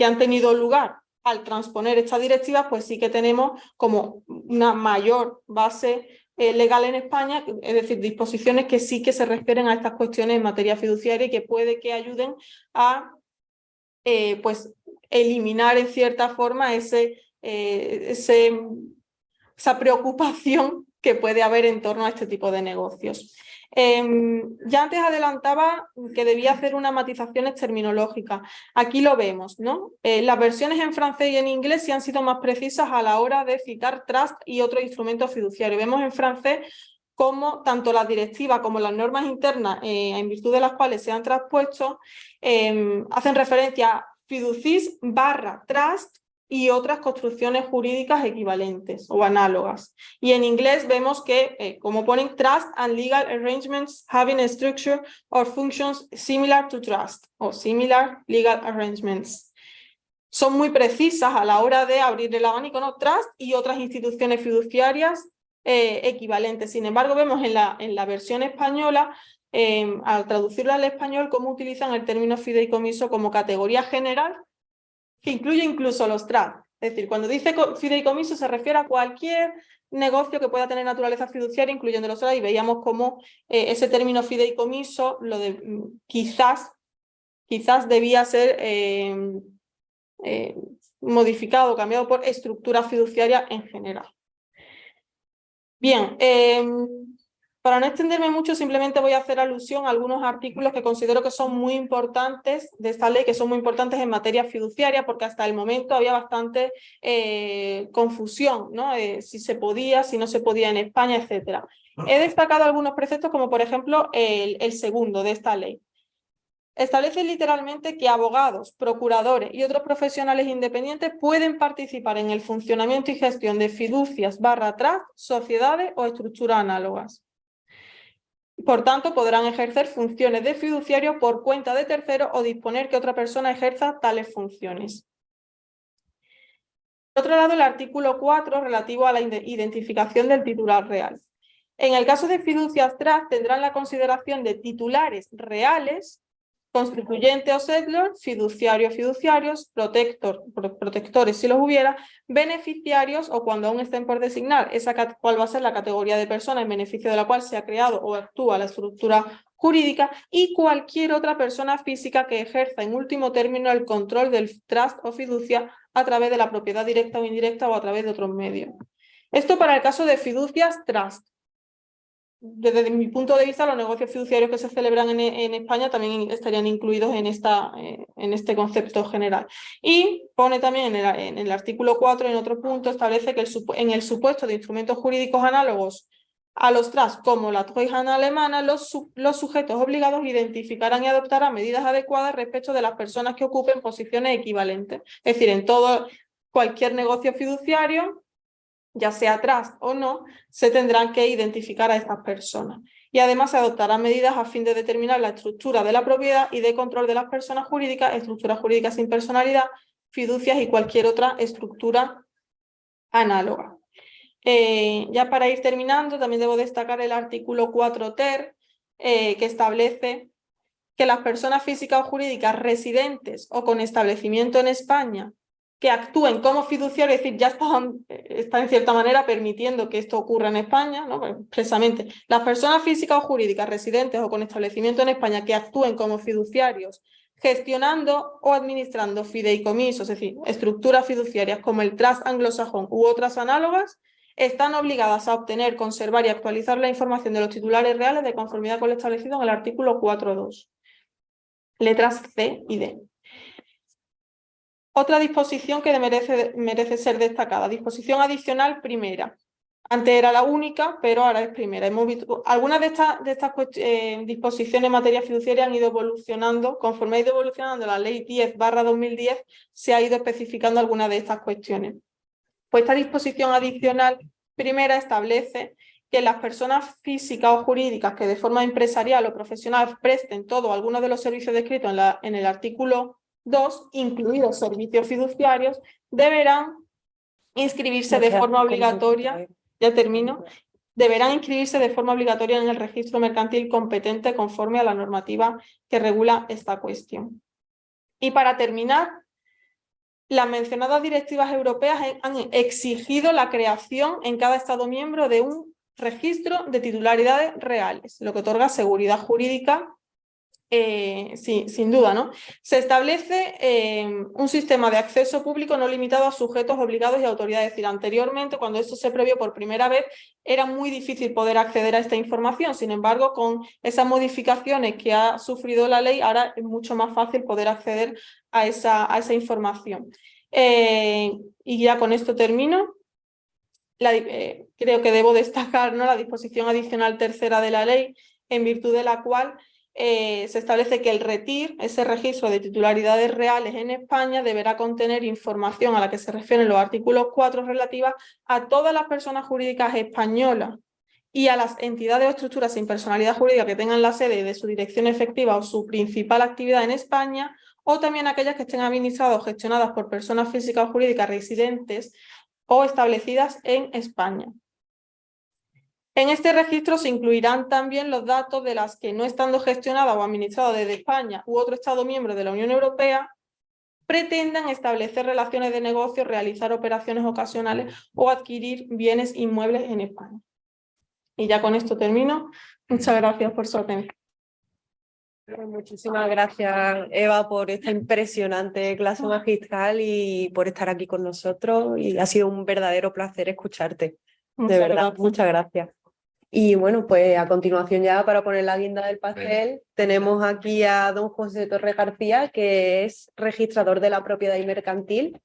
han tenido lugar al transponer esta directiva, pues sí que tenemos como una mayor base legal en España, es decir, disposiciones que sí que se refieren a estas cuestiones en materia fiduciaria y que puede que ayuden a pues eliminar en cierta forma esa preocupación que puede haber en torno a este tipo de negocios. Ya antes adelantaba que debía hacer unas matizaciones terminológicas. Aquí lo vemos, ¿no? Las versiones en francés y en inglés sí han sido más precisas a la hora de citar trust y otros instrumentos fiduciarios. Vemos en francés cómo tanto las directivas como las normas internas, en virtud de las cuales se han transpuesto, hacen referencia a fiducis / trust y otras construcciones jurídicas equivalentes o análogas. Y en inglés vemos que, como ponen, trust and legal arrangements having a structure or functions similar to trust o similar legal arrangements. Son muy precisas a la hora de abrir el abanico, ¿no? Trust y otras instituciones fiduciarias equivalentes. Sin embargo, vemos en la versión española, al traducirla al español, cómo utilizan el término fideicomiso como categoría general que incluye incluso los trust. Es decir, cuando dice fideicomiso se refiere a cualquier negocio que pueda tener naturaleza fiduciaria, incluyendo los trust, y veíamos cómo ese término fideicomiso quizás debía ser modificado o cambiado por estructura fiduciaria en general. Bien, para no extenderme mucho, simplemente voy a hacer alusión a algunos artículos que considero que son muy importantes de esta ley, que son muy importantes en materia fiduciaria, porque hasta el momento había bastante confusión, ¿no? Si se podía, si no se podía en España, etc. He destacado algunos preceptos, como por ejemplo el segundo de esta ley. Establece literalmente que abogados, procuradores y otros profesionales independientes pueden participar en el funcionamiento y gestión de fiducias / trust, sociedades o estructuras análogas. Por tanto, podrán ejercer funciones de fiduciario por cuenta de terceros o disponer que otra persona ejerza tales funciones. Por otro lado, el artículo 4 relativo a la identificación del titular real. En el caso de fiducias trust tendrán la consideración de titulares reales, constituyente o settlor, fiduciarios, protectores si los hubiera, beneficiarios o cuando aún estén por designar cuál va a ser la categoría de persona en beneficio de la cual se ha creado o actúa la estructura jurídica, y cualquier otra persona física que ejerza en último término el control del trust o fiducia a través de la propiedad directa o indirecta o a través de otros medios. Esto para el caso de fiducias trust. Desde mi punto de vista, los negocios fiduciarios que se celebran en España también estarían incluidos en este concepto general. Y pone también en el artículo 4, en otro punto, establece que en el supuesto de instrumentos jurídicos análogos a los trusts, como la Treuhand alemana, los sujetos obligados identificarán y adoptarán medidas adecuadas respecto de las personas que ocupen posiciones equivalentes. Es decir, en cualquier negocio fiduciario, ya sea trust o no, se tendrán que identificar a estas personas. Y además se adoptarán medidas a fin de determinar la estructura de la propiedad y de control de las personas jurídicas, estructuras jurídicas sin personalidad, fiducias y cualquier otra estructura análoga. Ya para ir terminando, también debo destacar el artículo 4 ter, que establece que las personas físicas o jurídicas residentes o con establecimiento en España que actúen como fiduciarios, es decir, ya está en cierta manera permitiendo que esto ocurra en España, ¿no? Expresamente, las personas físicas o jurídicas residentes o con establecimiento en España que actúen como fiduciarios, gestionando o administrando fideicomisos, es decir, estructuras fiduciarias como el trust anglosajón u otras análogas, están obligadas a obtener, conservar y actualizar la información de los titulares reales de conformidad con lo establecido en el artículo 4.2. Letras C y D. Otra disposición que merece ser destacada, disposición adicional primera. Antes era la única, pero ahora es primera. Algunas de estas disposiciones en materia fiduciaria han ido evolucionando. Conforme ha ido evolucionando la ley 10/2010, se ha ido especificando algunas de estas cuestiones. Pues esta disposición adicional primera establece que las personas físicas o jurídicas que de forma empresarial o profesional presten todo o alguno de los servicios descritos en el artículo 2, incluidos servicios fiduciarios, deberán inscribirse de forma obligatoria, ya termino, deberán inscribirse de forma obligatoria en el registro mercantil competente conforme a la normativa que regula esta cuestión. Y para terminar, las mencionadas directivas europeas han exigido la creación en cada Estado miembro de un registro de titularidades reales, lo que otorga seguridad jurídica. Sin duda, ¿no? Se establece un sistema de acceso público no limitado a sujetos obligados y autoridades. Es decir, anteriormente, cuando esto se previó por primera vez, era muy difícil poder acceder a esta información. Sin embargo, con esas modificaciones que ha sufrido la ley, ahora es mucho más fácil poder acceder a esa información. Y ya con esto termino. Creo que debo destacar, ¿no?, la disposición adicional tercera de la ley, en virtud de la cual se establece que el RETIR, ese registro de titularidades reales en España, deberá contener información a la que se refieren los artículos 4 relativas a todas las personas jurídicas españolas y a las entidades o estructuras sin personalidad jurídica que tengan la sede de su dirección efectiva o su principal actividad en España, o también aquellas que estén administradas o gestionadas por personas físicas o jurídicas residentes o establecidas en España. En este registro se incluirán también los datos de las que, no estando gestionadas o administradas desde España u otro Estado miembro de la Unión Europea, pretendan establecer relaciones de negocio, realizar operaciones ocasionales o adquirir bienes inmuebles en España. Y ya con esto termino. Muchas gracias por su atención. Muchísimas gracias, Eva, por esta impresionante clase magistral y por estar aquí con nosotros. Y ha sido un verdadero placer escucharte. De verdad, muchas gracias. Y bueno, pues a continuación, ya para poner la guinda del pastel, tenemos aquí a don José Torres García, que es registrador de la propiedad y mercantil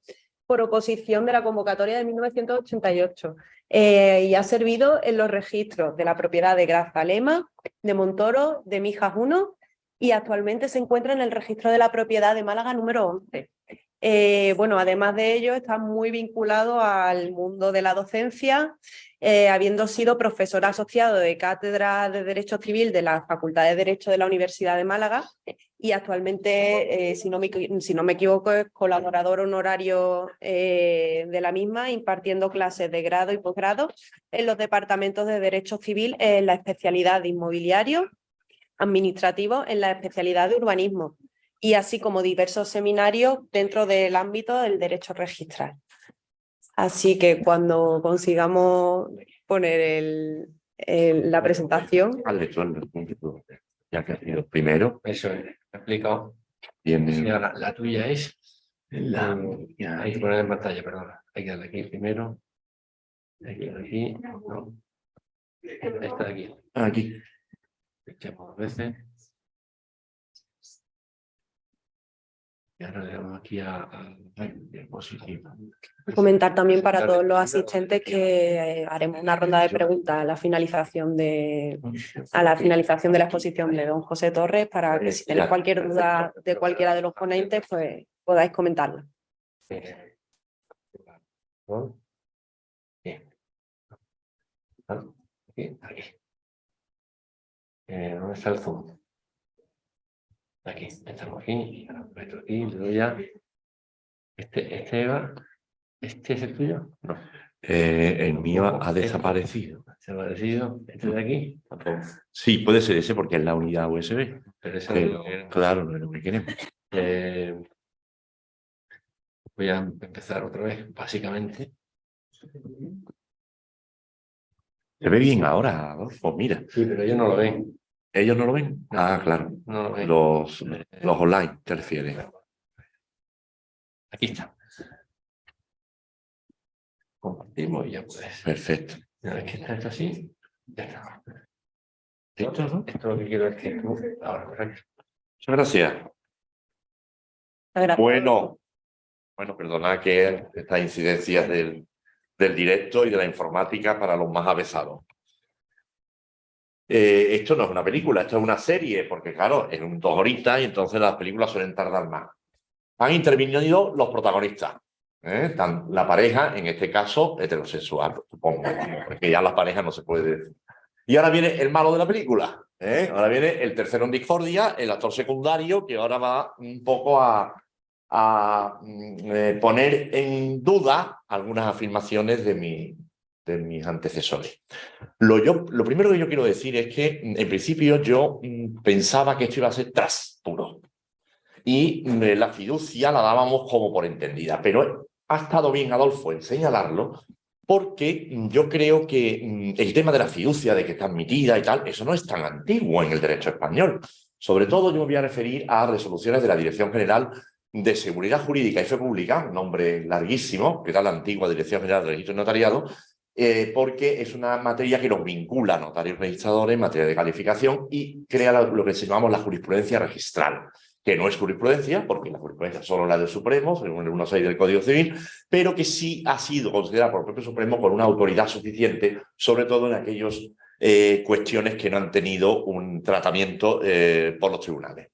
por oposición de la convocatoria de 1988 y ha servido en los registros de la propiedad de Grazalema, de Montoro, de Mijas 1 y actualmente se encuentra en el registro de la propiedad de Málaga número 11. Bueno, además de ello, está muy vinculado al mundo de la docencia, habiendo sido profesor asociado de Cátedra de Derecho Civil de la Facultad de Derecho de la Universidad de Málaga y actualmente, si no me equivoco, es colaborador honorario de la misma, impartiendo clases de grado y posgrado en los departamentos de Derecho Civil en la especialidad de Inmobiliario, administrativo en la especialidad de Urbanismo, y así como diversos seminarios dentro del ámbito del derecho registral. Así que cuando consigamos poner la presentación... Ya que ha sido primero. Eso es, explicado. Tiene... La tuya es... Hay que poner en pantalla, perdona. Hay que darle aquí primero. Hay que darle aquí. No. Esta de aquí. Aquí. Echamos 2 veces. Y ahora le damos aquí a diapositiva. Comentar también para todos los asistentes que haremos una ronda de preguntas a la finalización de la exposición de don José Torres, para que si tenéis cualquier duda de cualquiera de los ponentes, pues podáis comentarla. Aquí. ¿Dónde está el zoom? Aquí, estamos aquí, esto aquí, le doy ya. Este Eva, ¿este es el tuyo? No. El mío ha desaparecido. Desaparecido, este de aquí, tampoco. Sí, puede ser ese porque es la unidad USB. Pero eso Pero, claro, no es lo que queremos. Voy a empezar otra vez, básicamente. Se ve bien ahora, Adolfo, mira. Sí, pero ellos no lo ven. ¿Ellos no lo ven? Ah, claro. No lo ven. Los online, te refieres. Aquí está. Compartimos y ya puedes. Perfecto. Una vez que está esto así, ya está. ¿Listo, no? Esto lo que quiero es que tú, ahora, correcto. Muchas gracias. Gracias. Bueno, perdona que estas incidencias del directo y de la informática para los más avesados. Esto no es una película, esto es una serie, porque claro, es 2 horitas y entonces las películas suelen tardar más. Han intervenido los protagonistas, la pareja, en este caso, heterosexual, supongo, porque ya la pareja no se puede decir. Y ahora viene el malo de la película, ahora viene el tercero en discordia, el actor secundario, que ahora va un poco a poner en duda algunas afirmaciones de mis antecesores. Lo primero que yo quiero decir es que, en principio, yo pensaba que esto iba a ser tras puro. Y la fiducia la dábamos como por entendida. Pero ha estado bien, Adolfo, en señalarlo, porque yo creo que el tema de la fiducia, de que está admitida y tal, eso no es tan antiguo en el derecho español. Sobre todo yo me voy a referir a resoluciones de la Dirección General de Seguridad Jurídica y Fe Pública, un nombre larguísimo, que era la antigua Dirección General de Registro y Notariado, porque es una materia que nos vincula a notarios y registradores en materia de calificación y crea lo que llamamos la jurisprudencia registral, que no es jurisprudencia, porque la jurisprudencia es solo la del Supremo, según el 1.6 del Código Civil, pero que sí ha sido considerada por el propio Supremo con una autoridad suficiente, sobre todo en aquellas cuestiones que no han tenido un tratamiento por los tribunales.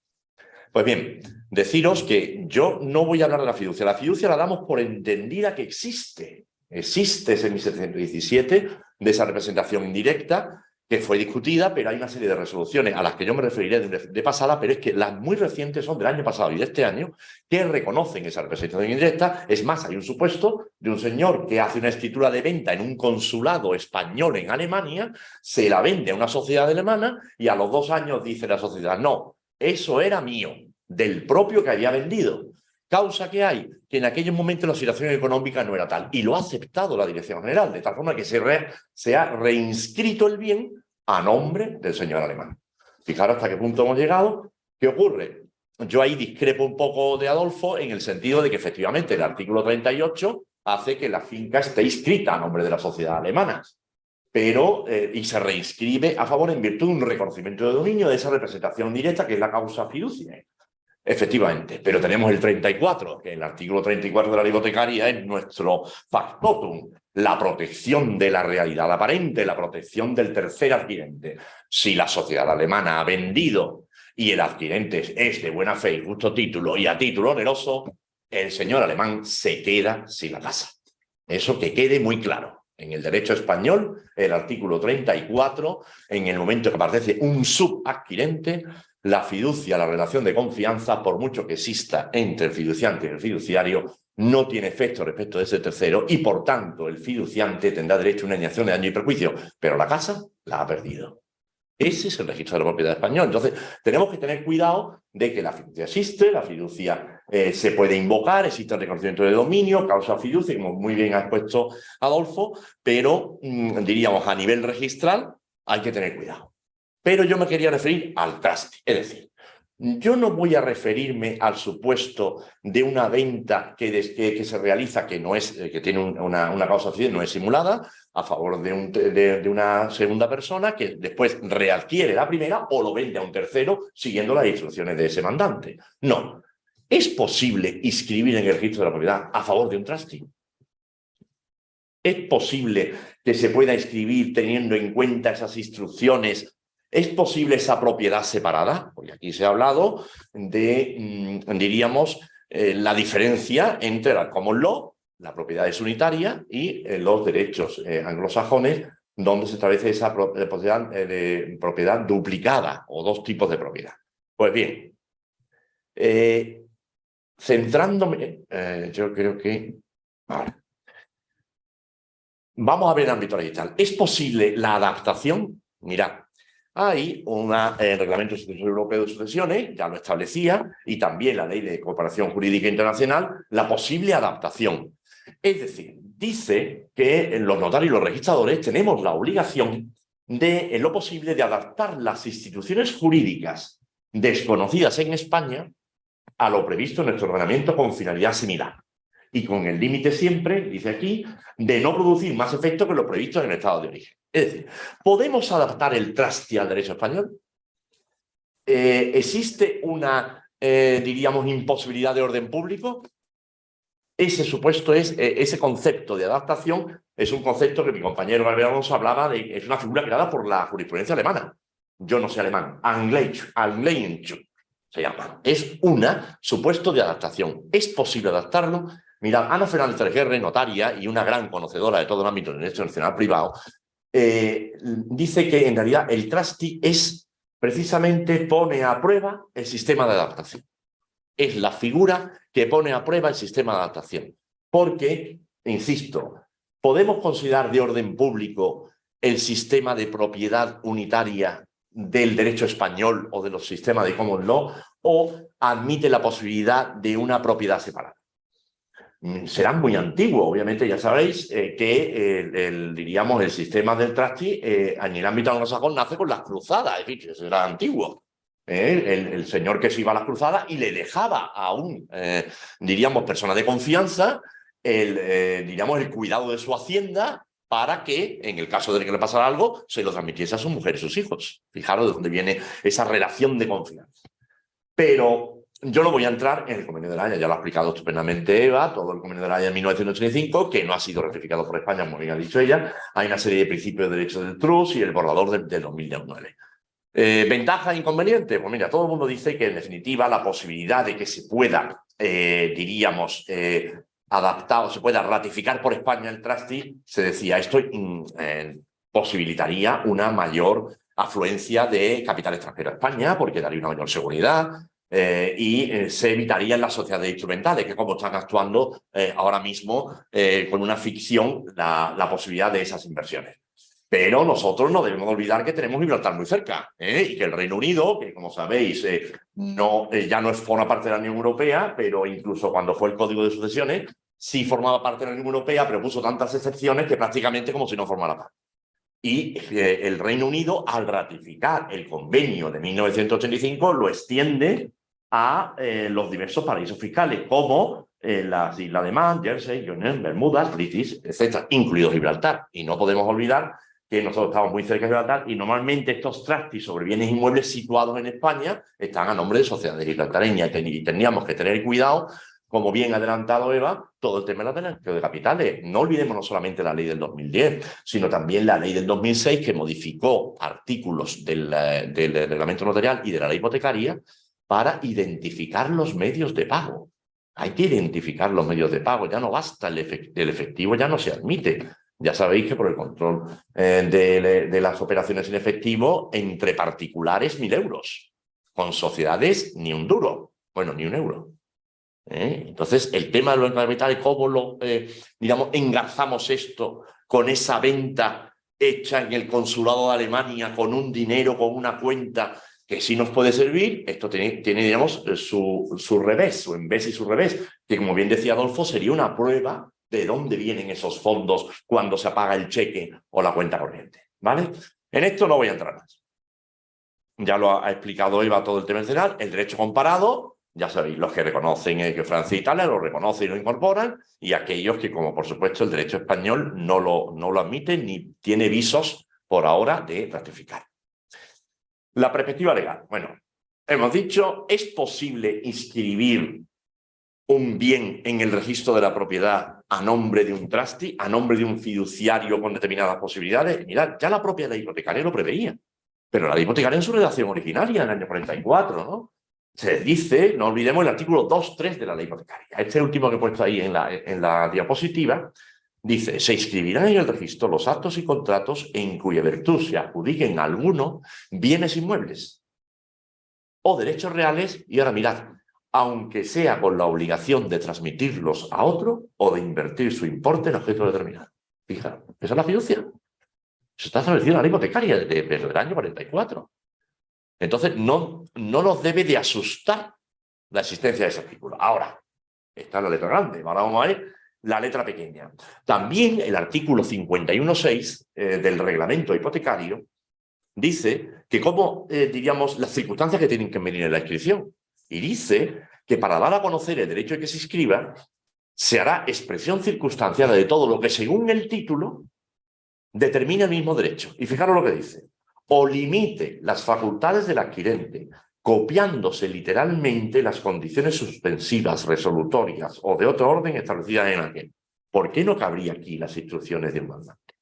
Pues bien, deciros que yo no voy a hablar de la fiducia. La fiducia la damos por entendida que existe. Existe ese 1717 de esa representación indirecta que fue discutida, pero hay una serie de resoluciones a las que yo me referiré de pasada, pero es que las muy recientes son del año pasado y de este año, que reconocen esa representación indirecta. Es más, hay un supuesto de un señor que hace una escritura de venta en un consulado español en Alemania, se la vende a una sociedad alemana y a los 2 años dice la sociedad, no, eso era mío, del propio que había vendido. Causa que hay, que en aquellos momentos la situación económica no era tal. Y lo ha aceptado la Dirección General, de tal forma que se ha reinscrito el bien a nombre del señor alemán. Fijaros hasta qué punto hemos llegado. ¿Qué ocurre? Yo ahí discrepo un poco de Adolfo en el sentido de que efectivamente el artículo 38 hace que la finca esté inscrita a nombre de la sociedad alemana, pero y se reinscribe a favor en virtud de un reconocimiento de dominio de esa representación directa que es la causa fiducia. Efectivamente, pero tenemos el 34, que el artículo 34 de la ley hipotecaria es nuestro factotum, la protección de la realidad aparente, la protección del tercer adquirente. Si la sociedad alemana ha vendido y el adquirente es de buena fe y justo título y a título oneroso, el señor alemán se queda sin la casa. Eso que quede muy claro. En el derecho español, el artículo 34, en el momento que aparece un subadquirente, la fiducia, la relación de confianza, por mucho que exista entre el fiduciante y el fiduciario, no tiene efecto respecto de ese tercero y, por tanto, el fiduciante tendrá derecho a una indemnización de daño y perjuicio, pero la casa la ha perdido. Ese es el registro de la propiedad español. Entonces, tenemos que tener cuidado de que la fiducia existe, la fiducia se puede invocar, existe el reconocimiento de dominio, causa fiducia, como muy bien ha expuesto Adolfo, pero diríamos a nivel registral hay que tener cuidado. Pero yo me quería referir al traste, es decir, yo no voy a referirme al supuesto de una venta que se realiza, que tiene una causa civil, no es simulada, a favor de una segunda persona que después readquiere la primera o lo vende a un tercero siguiendo las instrucciones de ese mandante. No. ¿Es posible inscribir en el registro de la propiedad a favor de un trustee? ¿Es posible que se pueda inscribir teniendo en cuenta esas instrucciones? ¿Es posible esa propiedad separada? Porque aquí se ha hablado de, diríamos, la diferencia entre la common law, la propiedad es unitaria, y los derechos anglosajones, donde se establece esa propiedad duplicada o dos tipos de propiedad. Pues bien, centrándome, yo creo que... Ahora, vamos a ver el ámbito digital. ¿Es posible la adaptación? Mirad, hay un reglamento europeo de sucesiones, ya lo establecía, y también la ley de cooperación jurídica internacional, la posible adaptación. Es decir, dice que los notarios y los registradores tenemos la obligación de, en lo posible, de adaptar las instituciones jurídicas desconocidas en España a lo previsto en nuestro ordenamiento con finalidad similar. Y con el límite siempre, dice aquí, de no producir más efecto que lo previsto en el estado de origen. Es decir, ¿podemos adaptar el trustee al derecho español? ¿Existe una, diríamos, imposibilidad de orden público? Ese supuesto ese concepto de adaptación es un concepto que mi compañero Gabriel Alonso hablaba de, es una figura creada por la jurisprudencia alemana. Yo no sé alemán, Angleichung se llama. Es un supuesto de adaptación. ¿Es posible adaptarlo? Mirad, Ana Fernández Terguerre, notaria y una gran conocedora de todo el ámbito del derecho nacional privado, dice que en realidad el trustee precisamente pone a prueba el sistema de adaptación. Es la figura que pone a prueba el sistema de adaptación. Porque, insisto, podemos considerar de orden público el sistema de propiedad unitaria del derecho español o de los sistemas de common law, o admite la posibilidad de una propiedad separada. Serán muy antiguos, obviamente ya sabéis que diríamos el sistema del trustee en el ámbito anglosajón nace con las cruzadas, es decir, será antiguo. El señor que se iba a las cruzadas y le dejaba a un, diríamos, persona de confianza, diríamos, el cuidado de su hacienda para que, en el caso de que le pasara algo, se lo transmitiese a su mujer y sus hijos. Fijaros de dónde viene esa relación de confianza. Pero yo no voy a entrar en el Convenio de La Haya, ya lo ha explicado estupendamente Eva, todo el Convenio de La Haya de 1985, que no ha sido ratificado por España, como bien ha dicho ella. Hay una serie de principios de derecho del trust y el borrador del 2009. ¿Ventaja e inconveniente? Pues mira, todo el mundo dice que en definitiva la posibilidad de que se pueda, diríamos, adaptar o se pueda ratificar por España el trustee, se decía, esto posibilitaría una mayor afluencia de capital extranjero a España, porque daría una mayor seguridad, y se evitarían las sociedades instrumentales, que como están actuando ahora mismo con una ficción la posibilidad de esas inversiones. Pero nosotros no debemos olvidar que tenemos Gibraltar muy cerca, y que el Reino Unido, que como sabéis ya no forma parte de la Unión Europea, pero incluso cuando fue el Código de Sucesiones, sí formaba parte de la Unión Europea, pero puso tantas excepciones que prácticamente como si no formara parte. Y el Reino Unido, al ratificar el convenio de 1985, lo extiende a los diversos paraísos fiscales, como las Islas de Man, Jersey, Bermudas, British, etc., incluido Gibraltar. Y no podemos olvidar que nosotros estamos muy cerca de Gibraltar y normalmente estos trustees sobre bienes inmuebles situados en España están a nombre de sociedades gibraltareñas y tendríamos que tener cuidado, como bien ha adelantado Eva, todo el tema de capitales. No olvidemos no solamente la ley del 2010, sino también la ley del 2006 que modificó artículos del reglamento notarial y de la ley hipotecaria para identificar los medios de pago. Hay que identificar los medios de pago, ya no basta el efectivo, ya no se admite. Ya sabéis que por el control de las operaciones en efectivo, entre particulares 1.000 euros. Con sociedades ni un duro. Bueno, ni un euro. Entonces, el tema de los capitales, ¿cómo digamos, engarzamos esto con esa venta hecha en el consulado de Alemania con un dinero, con una cuenta que sí nos puede servir? Esto tiene digamos, su revés, su en vez y su revés, que como bien decía Adolfo, sería una prueba de dónde vienen esos fondos cuando se apaga el cheque o la cuenta corriente, ¿vale? En esto no voy a entrar más. ya lo ha explicado Eva todo el tema general, el derecho comparado, ya sabéis, los que reconocen que Francia e Italia lo reconocen y lo incorporan, y aquellos que, como por supuesto el derecho español no lo admiten ni tiene visos por ahora de ratificar. La perspectiva legal. Bueno, hemos dicho, ¿es posible inscribir un bien en el registro de la propiedad a nombre de un trustee, a nombre de un fiduciario con determinadas posibilidades? Mirad, ya la propia ley hipotecaria lo preveía, pero la ley hipotecaria en su redacción originaria, en el año 44, ¿no? Se dice, no olvidemos el artículo 2.3 de la ley hipotecaria. Este último que he puesto ahí en la diapositiva, dice, se inscribirán en el registro los actos y contratos en cuya virtud se adjudiquen a alguno bienes inmuebles o derechos reales, y ahora mirad, aunque sea con la obligación de transmitirlos a otro o de invertir su importe en objeto determinado. Fijaros, esa es la fiducia. Eso está establecido en la ley hipotecaria desde el año 44. Entonces, no nos debe de asustar la existencia de ese artículo. Ahora, está la letra grande. Ahora vamos a ver la letra pequeña. También el artículo 51.6 del reglamento hipotecario dice que como, diríamos, las circunstancias que tienen que venir en la inscripción. Y dice que para dar a conocer el derecho de que se inscriba, se hará expresión circunstanciada de todo lo que, según el título, determina el mismo derecho. Y fijaros lo que dice. O limite las facultades del adquirente, copiándose literalmente las condiciones suspensivas, resolutorias o de otro orden establecidas en aquel. ¿Por qué no cabría aquí las instrucciones de un mandante?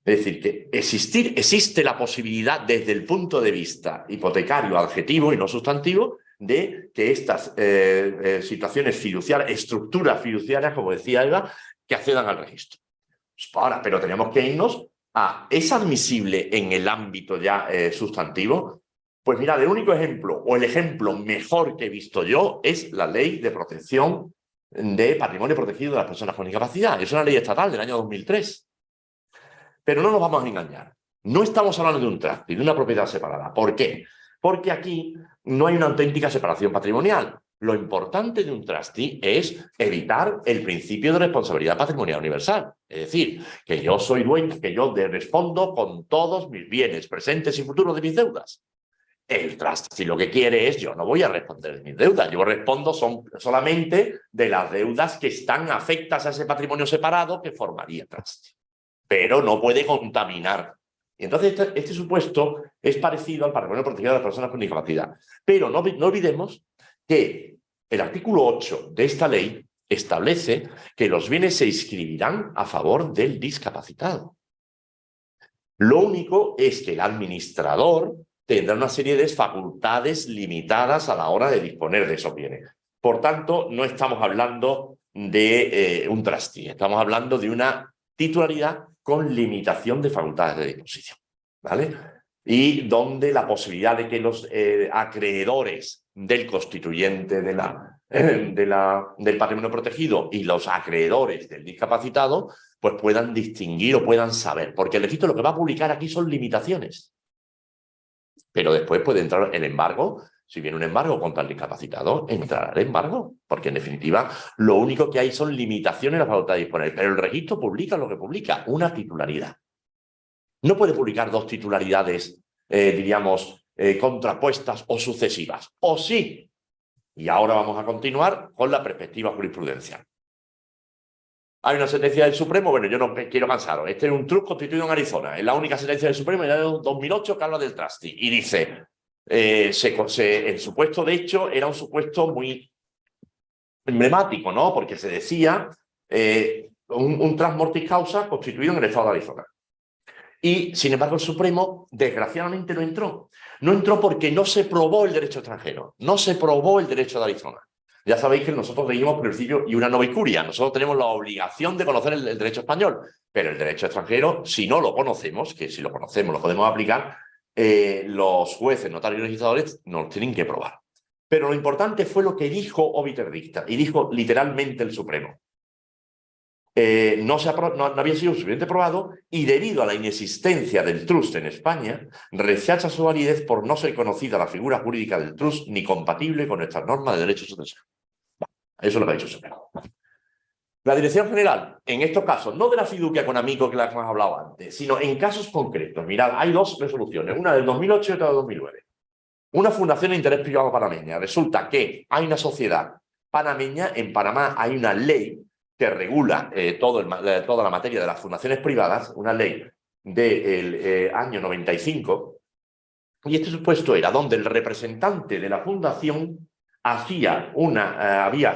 Es decir, que existe la posibilidad desde el punto de vista hipotecario, adjetivo y no sustantivo, de que estas situaciones fiduciarias, estructuras fiduciarias, como decía Eva, que accedan al registro. Ahora, pero tenemos que irnos a, ¿es admisible en el ámbito ya sustantivo? Pues mira, el único ejemplo, o el ejemplo mejor que he visto yo, es la Ley de Protección de Patrimonio Protegido de las Personas con Discapacidad. Es una ley estatal del año 2003. Pero no nos vamos a engañar. No estamos hablando de un trustee, de una propiedad separada. ¿Por qué? Porque aquí no hay una auténtica separación patrimonial. Lo importante de un trustee es evitar el principio de responsabilidad patrimonial universal. Es decir, que yo soy dueño, que yo respondo con todos mis bienes presentes y futuros de mis deudas. El trustee, si lo que quiere es, yo no voy a responder de mis deudas, yo respondo solamente de las deudas que están afectas a ese patrimonio separado que formaría el trustee. Pero no puede contaminar. Y entonces este supuesto es parecido al patrimonio protegido de las personas con discapacidad. Pero no olvidemos que el artículo 8 de esta ley establece que los bienes se inscribirán a favor del discapacitado. Lo único es que el administrador tendrá una serie de facultades limitadas a la hora de disponer de esos bienes. Por tanto, no estamos hablando de un trustee, estamos hablando de una titularidad con limitación de facultades de disposición, ¿vale? Y donde la posibilidad de que los acreedores del constituyente del patrimonio protegido y los acreedores del discapacitado pues puedan distinguir o puedan saber, porque el registro lo que va a publicar aquí son limitaciones. Pero después puede entrar el embargo. Si viene un embargo contra el discapacitado, entrará el embargo, porque en definitiva lo único que hay son limitaciones a la facultad de disponer, pero el registro publica lo que publica, una titularidad. No puede publicar dos titularidades, diríamos, contrapuestas o sucesivas, o sí. Y ahora vamos a continuar con la perspectiva jurisprudencial. Hay una sentencia del Supremo, bueno, yo no quiero cansaros, este es un trust constituido en Arizona, es la única sentencia del Supremo del año 2008 que habla del trustee, y dice... el supuesto, de hecho, era un supuesto muy emblemático, ¿no? Porque se decía un trust mortis causa constituido en el estado de Arizona. Y, sin embargo, el Supremo, desgraciadamente, no entró. No entró porque no se probó el derecho extranjero, no se probó el derecho de Arizona. Ya sabéis que nosotros leímos principio y una novicuria. Nosotros tenemos la obligación de conocer el derecho español, pero el derecho extranjero, si no lo conocemos, que si lo conocemos lo podemos aplicar, los jueces, notarios y legisladores nos tienen que probar. Pero lo importante fue lo que dijo Obiter Dicta, y dijo literalmente el Supremo. No había sido suficientemente probado y debido a la inexistencia del trust en España, rechaza su validez por no ser conocida la figura jurídica del trust ni compatible con nuestras normas de derecho sucesorio. Eso es lo que ha dicho el Supremo. La Dirección General, en estos casos, no de la fiducia con amigo que la hemos hablado antes, sino en casos concretos. Mirad, hay dos resoluciones, una del 2008 y otra del 2009. Una fundación de interés privado panameña. Resulta que hay una sociedad panameña, en Panamá hay una ley que regula toda la materia de las fundaciones privadas, una ley del año 95, y este supuesto era donde el representante de la fundación había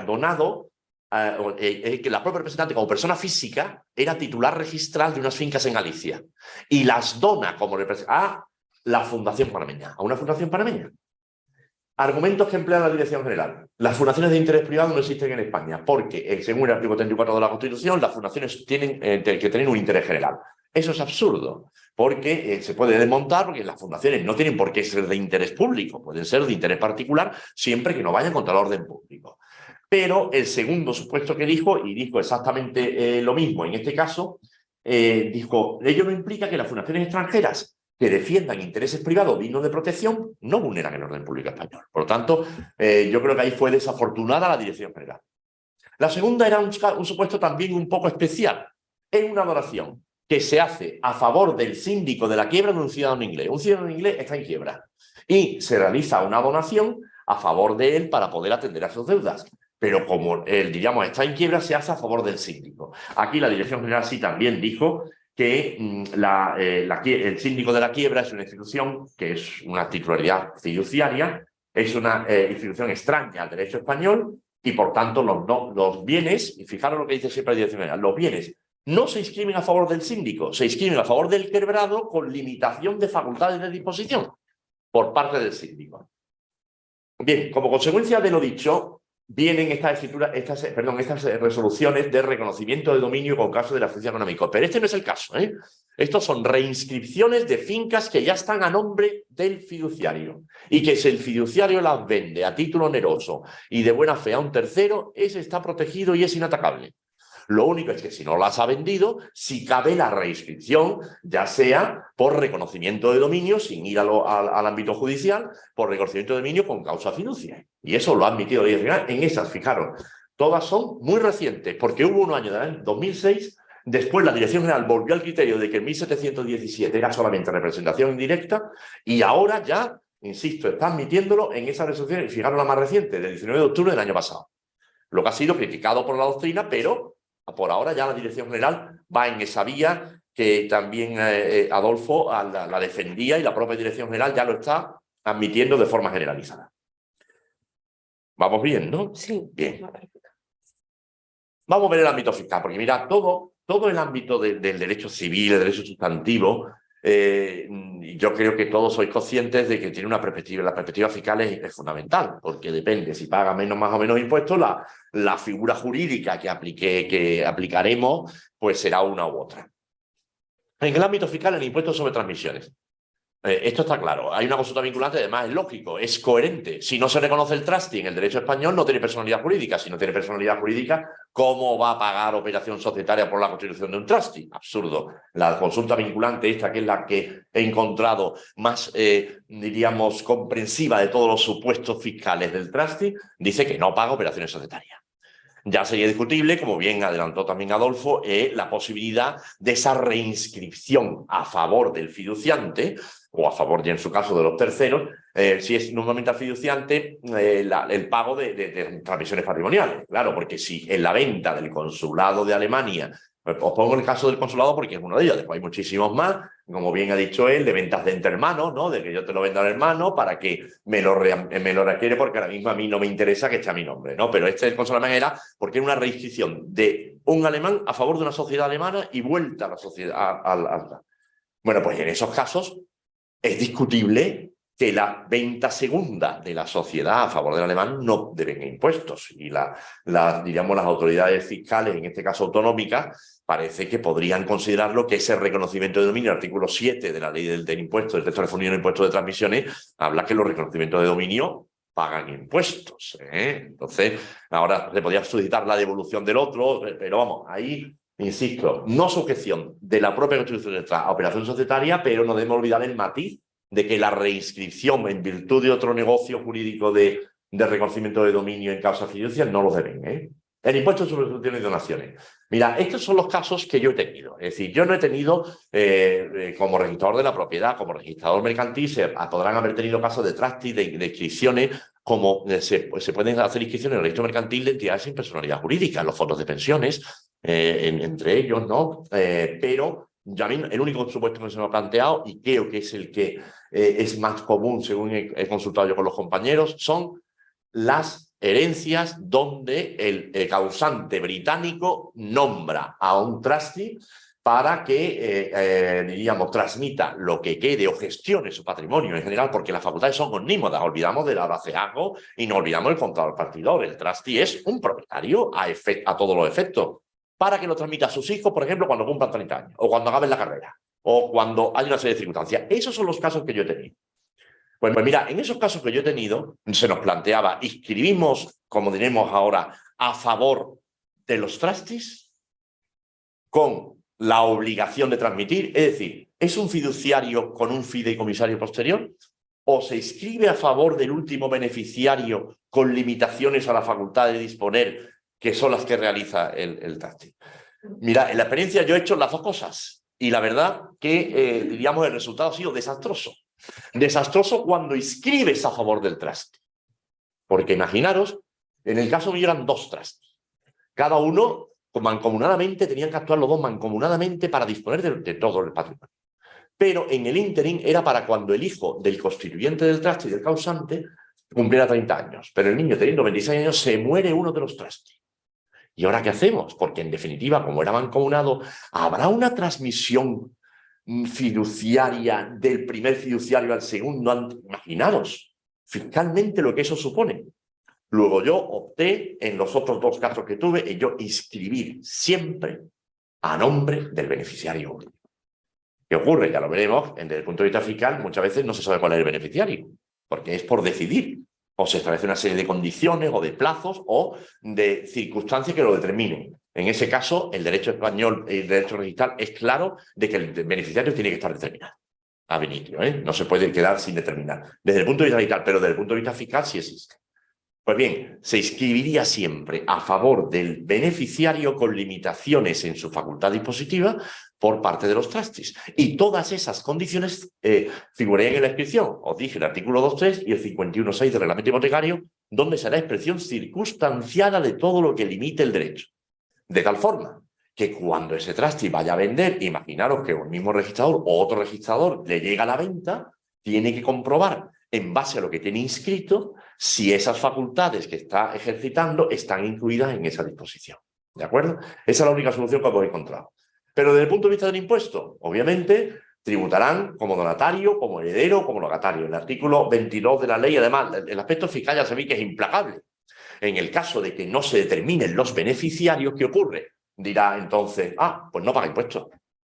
donado, que la propia representante como persona física era titular registral de unas fincas en Galicia y las dona como a la Fundación Panameña, a una fundación panameña. Argumentos que emplea la Dirección General. Las fundaciones de interés privado no existen en España porque, según el artículo 34 de la Constitución, las fundaciones tienen que tener un interés general. Eso es absurdo, porque se puede desmontar, porque las fundaciones no tienen por qué ser de interés público, pueden ser de interés particular, siempre que no vayan contra el orden público. Pero el segundo supuesto que dijo, y dijo exactamente lo mismo en este caso, dijo, ello no implica que las fundaciones extranjeras que defiendan intereses privados dignos de protección no vulneran el orden público español. Por lo tanto, yo creo que ahí fue desafortunada la Dirección General. La segunda era un supuesto también un poco especial. Es una donación que se hace a favor del síndico de la quiebra de un ciudadano inglés. Un ciudadano inglés está en quiebra y se realiza una donación a favor de él para poder atender a sus deudas. Pero como él, digamos, está en quiebra, se hace a favor del síndico. Aquí la Dirección General sí también dijo que el síndico de la quiebra es una institución que es una titularidad fiduciaria, es una institución extraña al derecho español y, por tanto, los bienes, y fijaros lo que dice siempre la Dirección General, los bienes no se inscriben a favor del síndico, se inscriben a favor del quebrado con limitación de facultades de disposición por parte del síndico. Bien, como consecuencia de lo dicho, vienen estas resoluciones de reconocimiento de dominio con caso de la fiducia económica. Pero este no es el caso, ¿eh? Estos son reinscripciones de fincas que ya están a nombre del fiduciario y que si el fiduciario las vende a título oneroso y de buena fe a un tercero, ese está protegido y es inatacable. Lo único es que si no las ha vendido, sí cabe la reinscripción, ya sea por reconocimiento de dominio, sin ir al ámbito judicial, por reconocimiento de dominio con causa fiducia. Y eso lo ha admitido la Dirección General. En esas, fijaros, todas son muy recientes, porque hubo un año del 2006, después la Dirección General volvió al criterio de que en 1717 era solamente representación indirecta, y ahora ya, insisto, está admitiéndolo en esa resolución, y fijaros la más reciente, del 19 de octubre del año pasado. Lo que ha sido criticado por la doctrina, pero por ahora ya la Dirección General va en esa vía que también Adolfo la defendía y la propia Dirección General ya lo está admitiendo de forma generalizada. ¿Vamos bien, no? Sí. Bien. Vamos a ver el ámbito fiscal, porque mirad, todo el ámbito del derecho civil, el derecho sustantivo, yo creo que todos sois conscientes de que tiene una perspectiva. La perspectiva fiscal es fundamental, porque depende si paga más o menos impuestos, la figura jurídica que aplicaremos pues será una u otra. En el ámbito fiscal, el impuesto sobre transmisiones. Esto está claro. Hay una consulta vinculante, además es lógico, es coherente. Si no se reconoce el trustee en el derecho español, no tiene personalidad jurídica. Si no tiene personalidad jurídica, ¿cómo va a pagar operación societaria por la constitución de un trustee? Absurdo. La consulta vinculante esta, que es la que he encontrado más, diríamos, comprensiva de todos los supuestos fiscales del trustee, dice que no paga operaciones societarias. Ya sería discutible, como bien adelantó también Adolfo, la posibilidad de esa reinscripción a favor del fiduciante, o a favor, ya en su caso, de los terceros, si es normalmente al fiduciante, el pago de transmisiones patrimoniales. Claro, porque si en la venta del consulado de Alemania, os pongo el caso del consulado porque es uno de ellos, después hay muchísimos más, como bien ha dicho él, de ventas de entre hermanos, ¿no? De que yo te lo vendo al hermano para que me lo requiere, porque ahora mismo a mí no me interesa que esté a mi nombre, ¿no? Pero este del consulado alemán era porque era una reinscripción de un alemán a favor de una sociedad alemana y vuelta a la sociedad. Bueno, pues en esos casos es discutible que la venta segunda de la sociedad a favor del alemán no deben impuestos. Y diríamos, las autoridades fiscales, en este caso autonómicas, parece que podrían considerarlo que ese reconocimiento de dominio, el artículo 7 de la ley del impuesto, del texto refundido en impuestos de transmisiones, habla que los reconocimientos de dominio pagan impuestos. Entonces, ahora se podría solicitar la devolución del otro, pero vamos, ahí, insisto, no sujeción de la propia constitución a operación societaria, pero no debemos olvidar el matiz de que la reinscripción en virtud de otro negocio jurídico de reconocimiento de dominio en causa fiducia no lo deben, El impuesto sobre sucesiones y donaciones. Mira, estos son los casos que yo he tenido. Es decir, yo no he tenido, como registrador de la propiedad, como registrador mercantil, podrán haber tenido casos de trastis, de inscripciones, como se pueden hacer inscripciones en el registro mercantil de entidades sin personalidad jurídica, los fondos de pensiones, entre ellos, ¿no? Pero ya a mí el único supuesto que se me ha planteado, y creo que es el que es más común, según he consultado yo con los compañeros, son las herencias donde el causante británico nombra a un trustee para que, diríamos, transmita lo que quede o gestione su patrimonio en general, porque las facultades son omnímodas. Olvidamos del araceago y no olvidamos el contador partidor. El trustee es un propietario a todos los efectos, para que lo transmita a sus hijos, por ejemplo, cuando cumplan 30 años, o cuando acaben la carrera, o cuando hay una serie de circunstancias. Esos son los casos que yo he tenido. Pues mira, en esos casos que yo he tenido, se nos planteaba, inscribimos, como diremos ahora, a favor de los trustees con la obligación de transmitir, es decir, ¿es un fiduciario con un fideicomisario posterior? ¿O se inscribe a favor del último beneficiario con limitaciones a la facultad de disponer, que son las que realiza el trustee? Mira, en la experiencia yo he hecho las dos cosas y la verdad que, diríamos, el resultado ha sido desastroso. Desastroso cuando inscribes a favor del trustee. Porque imaginaros, en el caso mío eran dos trustees. Cada uno, mancomunadamente, tenían que actuar los dos mancomunadamente para disponer de todo el patrimonio. Pero en el ínterin era para cuando el hijo del constituyente del trustee y del causante cumpliera 30 años. Pero el niño, teniendo 26 años, se muere uno de los trustees. ¿Y ahora qué hacemos? Porque en definitiva, como era mancomunado, ¿habrá una transmisión fiduciaria del primer fiduciario al segundo? Imaginaros fiscalmente lo que eso supone. Luego yo opté, en los otros dos casos que tuve, en yo inscribir siempre a nombre del beneficiario único. ¿Qué ocurre? Ya lo veremos, desde el punto de vista fiscal muchas veces no se sabe cuál es el beneficiario, porque es por decidir, o se establece una serie de condiciones o de plazos o de circunstancias que lo determinen. En ese caso, el derecho español y el derecho registral es claro de que el beneficiario tiene que estar determinado. A venir, no se puede quedar sin determinar. Desde el punto de vista registral, pero desde el punto de vista fiscal sí existe. Pues bien, se inscribiría siempre a favor del beneficiario con limitaciones en su facultad dispositiva por parte de los trustees. Y todas esas condiciones figurarían en la inscripción. Os dije el artículo 2.3 y el 51.6 del reglamento hipotecario, donde será expresión circunstanciada de todo lo que limite el derecho. De tal forma que cuando ese trustee vaya a vender, imaginaros que un mismo registrador o otro registrador le llega a la venta, tiene que comprobar, en base a lo que tiene inscrito, si esas facultades que está ejercitando están incluidas en esa disposición. ¿De acuerdo? Esa es la única solución que hemos encontrado. Pero desde el punto de vista del impuesto, obviamente, tributarán como donatario, como heredero, como logatario. El artículo 22 de la ley, además, el aspecto fiscal ya se ve que es implacable. En el caso de que no se determinen los beneficiarios, ¿qué ocurre? Dirá entonces, pues no paga impuestos.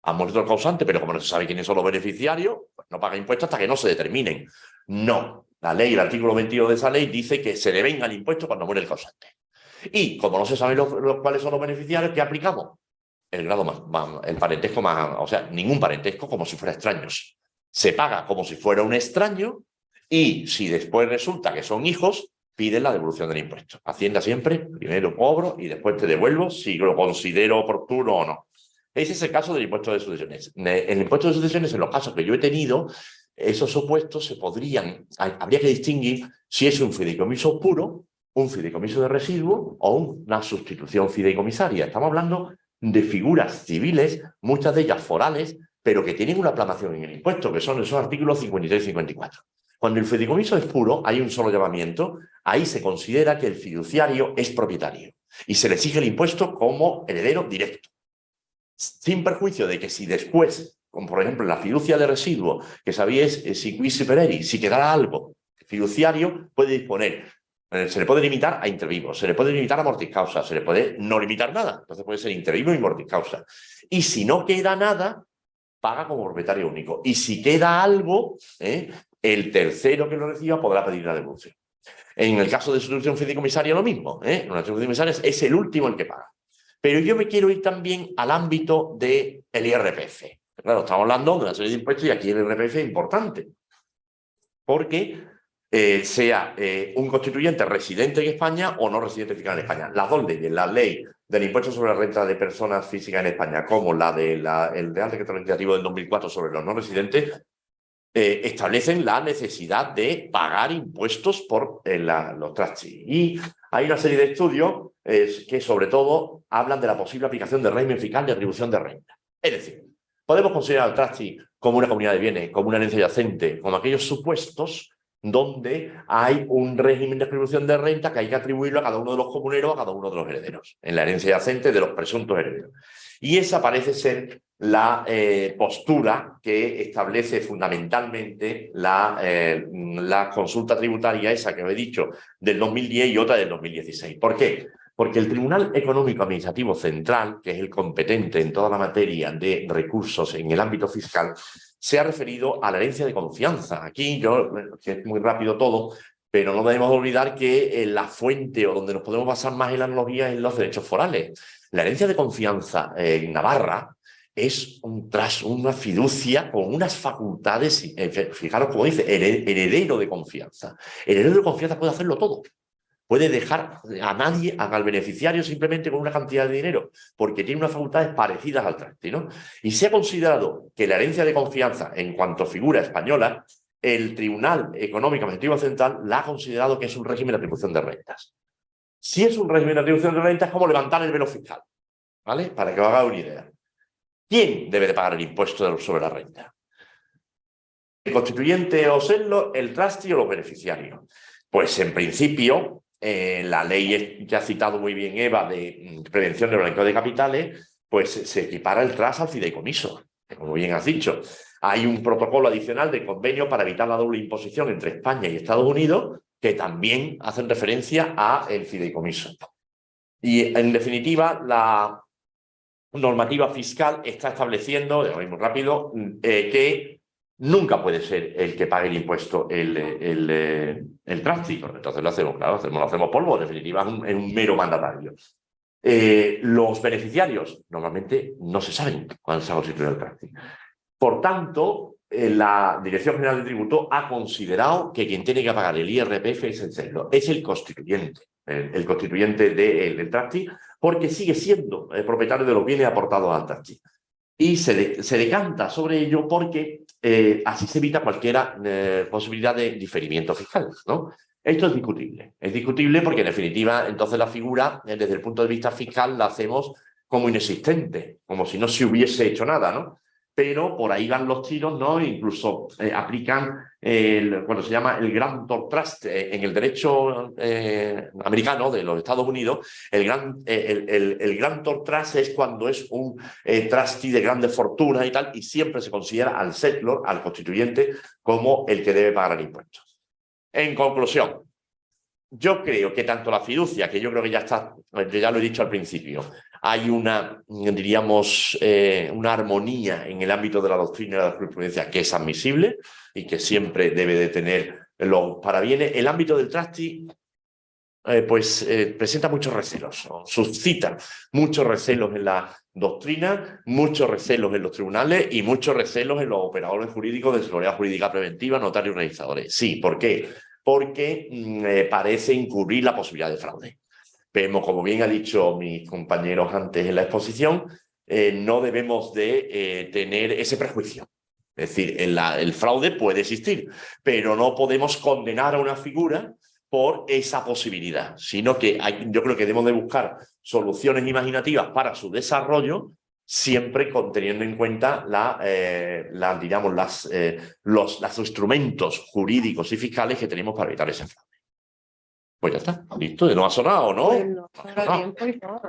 Ha muerto el causante, pero como no se sabe quiénes son los beneficiarios, pues no paga impuestos hasta que no se determinen. No. La ley, el artículo 22 de esa ley, dice que se devenga el impuesto cuando muere el causante. Y como no se sabe cuáles son los beneficiarios, ¿qué aplicamos? El grado más, el parentesco más, o sea, ningún parentesco, como si fuera extraños. Se paga como si fuera un extraño y si después resulta que son hijos, piden la devolución del impuesto. Hacienda siempre, primero cobro y después te devuelvo si lo considero oportuno o no. Ese es el caso del impuesto de sucesiones. En el impuesto de sucesiones, en los casos que yo he tenido, esos supuestos habría que distinguir si es un fideicomiso puro, un fideicomiso de residuo o una sustitución fideicomisaria. Estamos hablando de figuras civiles, muchas de ellas forales, pero que tienen una planación en el impuesto, que son esos artículos 53 y 54. Cuando el fideicomiso es puro, hay un solo llamamiento, ahí se considera que el fiduciario es propietario y se le exige el impuesto como heredero directo, sin perjuicio de que si después, como por ejemplo en la fiducia de residuo, que sabíais si quis supereri, si quedara algo, el fiduciario puede disponer, se le puede limitar a inter vivos, se le puede limitar a mortis causa, se le puede no limitar nada, entonces puede ser inter vivo y mortis causa. Y si no queda nada, paga como propietario único. Y si queda algo, el tercero que lo reciba podrá pedir la devolución. En el caso de sustitución fideicomisaria lo mismo, una sustitución fideicomisaria es el último el que paga. Pero yo me quiero ir también al ámbito del IRPF. Claro, estamos hablando de una serie de impuestos y aquí el IRPF es importante. Porque sea un constituyente residente en España o no residente fiscal en España. Las dos leyes, la ley del impuesto sobre la renta de personas físicas en España como el Real Decreto Legislativo del 2004 sobre los no residentes, establecen la necesidad de pagar impuestos por los trustees. Y hay una serie de estudios que sobre todo hablan de la posible aplicación del régimen fiscal de atribución de renta. Es decir, podemos considerar al trustee como una comunidad de bienes, como una herencia yacente, como aquellos supuestos donde hay un régimen de atribución de renta que hay que atribuirlo a cada uno de los comuneros, a cada uno de los herederos, en la herencia yacente de los presuntos herederos. Y esa parece ser la postura que establece fundamentalmente la consulta tributaria, esa que os he dicho, del 2010 y otra del 2016. ¿Por qué? Porque el Tribunal Económico Administrativo Central, que es el competente en toda la materia de recursos en el ámbito fiscal, se ha referido a la herencia de confianza. Aquí que es muy rápido todo, pero no debemos olvidar que la fuente o donde nos podemos basar más en la analogía es en los derechos forales. La herencia de confianza en Navarra es una fiducia con unas facultades, fijaros cómo dice, heredero de confianza. El heredero de confianza puede hacerlo todo. Puede dejar a nadie, al beneficiario, simplemente con una cantidad de dinero, porque tiene unas facultades parecidas al trustee, ¿no? Y se ha considerado que la herencia de confianza, en cuanto figura española, el Tribunal Económico Administrativo Central la ha considerado que es un régimen de atribución de rentas. Si es un régimen de atribución de rentas, es como levantar el velo fiscal, ¿vale? Para que os hagáis una idea. ¿Quién debe de pagar el impuesto sobre la renta? ¿El constituyente o serlo, el trustee o los beneficiarios? Pues en principio, la ley que ha citado muy bien Eva de prevención del blanqueo de capitales, pues se equipara el trust al fideicomiso, como bien has dicho. Hay un protocolo adicional de convenio para evitar la doble imposición entre España y Estados Unidos que también hacen referencia al fideicomiso. Y en definitiva, la normativa fiscal está estableciendo, de muy rápido, que nunca puede ser el que pague el impuesto el trustee. Entonces lo hacemos, claro, lo hacemos polvo, en definitiva es un mero mandatario. Los beneficiarios normalmente no se saben cuándo se ha constituido el trustee. Por tanto, la Dirección General de Tributo ha considerado que quien tiene que pagar el IRPF es el constituyente, el constituyente del trustee, porque sigue siendo el propietario de los bienes aportados al trustee. Y se decanta sobre ello porque así se evita cualquier posibilidad de diferimiento fiscal, ¿no? Esto es discutible porque en definitiva entonces la figura desde el punto de vista fiscal la hacemos como inexistente, como si no se hubiese hecho nada, ¿no? Pero por ahí van los tiros, ¿no? Incluso aplican cuando se llama el grantor trust en el derecho americano de los Estados Unidos. El grantor trust es cuando es un trustee de grandes fortunas y tal, y siempre se considera al settlor, al constituyente, como el que debe pagar el impuesto. En conclusión, yo creo que tanto la fiducia, que yo creo que ya lo he dicho al principio, hay diríamos, una armonía en el ámbito de la doctrina y de la jurisprudencia que es admisible y que siempre debe de tener los parabienes. El ámbito del trustee presenta muchos recelos, ¿no? Suscita muchos recelos en la doctrina, muchos recelos en los tribunales y muchos recelos en los operadores jurídicos de seguridad jurídica preventiva, notarios y registradores. Sí, ¿por qué? Porque parece incurrir la posibilidad de fraude. Pero como bien ha dicho mis compañeros antes en la exposición, no debemos de tener ese prejuicio. Es decir, el fraude puede existir, pero no podemos condenar a una figura por esa posibilidad, sino que yo creo que debemos de buscar soluciones imaginativas para su desarrollo, siempre teniendo en cuenta los instrumentos jurídicos y fiscales que tenemos para evitar ese fraude. Pues ya está, listo, no ha sonado, ¿no? Pues no, tiempo y todo.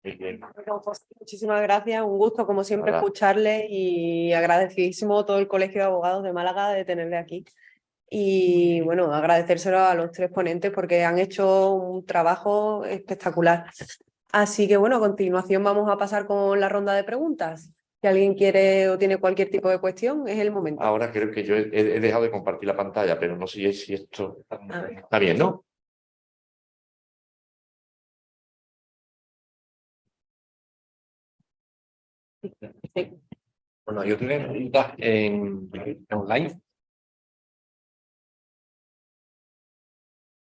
Bueno, José, muchísimas gracias, un gusto como siempre escucharle y agradecidísimo todo el Colegio de Abogados de Málaga de tenerle aquí. Y bueno, agradecérselo a los tres ponentes porque han hecho un trabajo espectacular. Así que bueno, a continuación vamos a pasar con la ronda de preguntas. Si alguien quiere o tiene cualquier tipo de cuestión, es el momento. Ahora creo que yo he dejado de compartir la pantalla, pero no sé si esto está bien, ¿no? Sí. Bueno, yo tengo preguntas en online.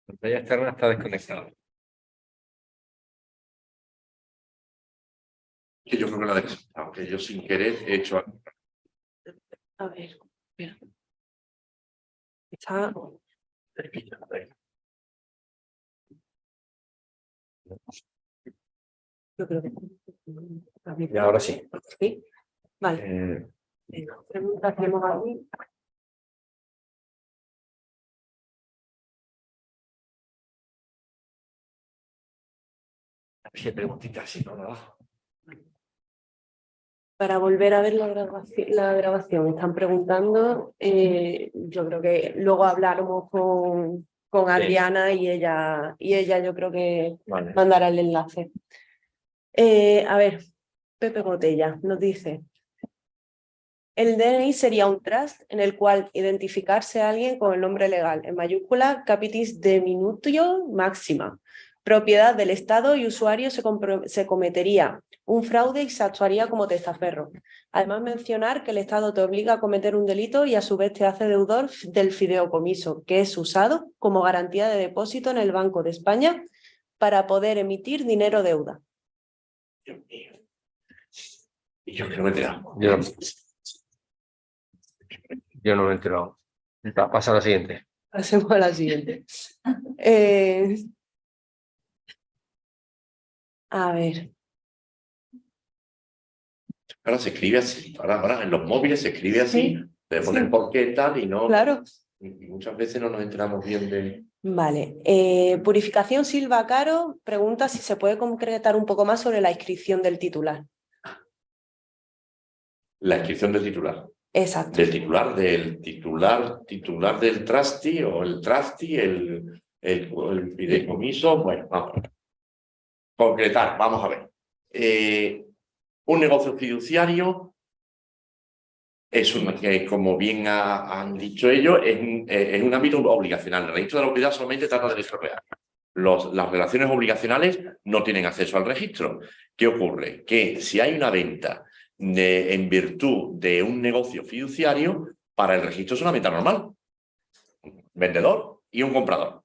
La pantalla externa está desconectada. Que yo creo que la de... Aunque yo sin querer he hecho... A ver, espera. Está... Yo creo que... Y ahora sí. ¿Sí? Vale. Venga, preguntas tenemos aquí. ¿Qué preguntitas? Si no, nada. Para volver a ver la grabación, están preguntando, yo creo que luego hablaremos con Adriana y ella yo creo que Vale. mandará el enlace. A ver, Pepe Botella nos dice, el DNI sería un trust en el cual identificarse a alguien con el nombre legal, en mayúscula, capitis diminutio máxima, propiedad del Estado y usuario se cometería un fraude y se actuaría como testaferro. Además, mencionar que el Estado te obliga a cometer un delito y a su vez te hace deudor del fideicomiso, que es usado como garantía de depósito en el Banco de España para poder emitir dinero deuda. Dios mío. Y yo creo que te da. Yo no me he enterado. Pasa a la siguiente. Pasemos a la siguiente. A ver. Ahora se escribe así. Ahora en los móviles se escribe así. Te ponen por qué tal y no. Claro. Y muchas veces no nos enteramos bien de... Vale. Purificación Silva Caro pregunta si se puede concretar un poco más sobre la inscripción del titular. La inscripción del titular. Exacto. Del titular del trustee o el trustee, el fideicomiso. Bueno, vamos a ver. Concretar, vamos a ver. Un negocio fiduciario es como bien han dicho ellos, es un ámbito obligacional. El registro de la propiedad solamente trata de registro real. Las relaciones obligacionales no tienen acceso al registro. ¿Qué ocurre? Que si hay una venta en virtud de un negocio fiduciario, para el registro es una venta normal. Un vendedor y un comprador.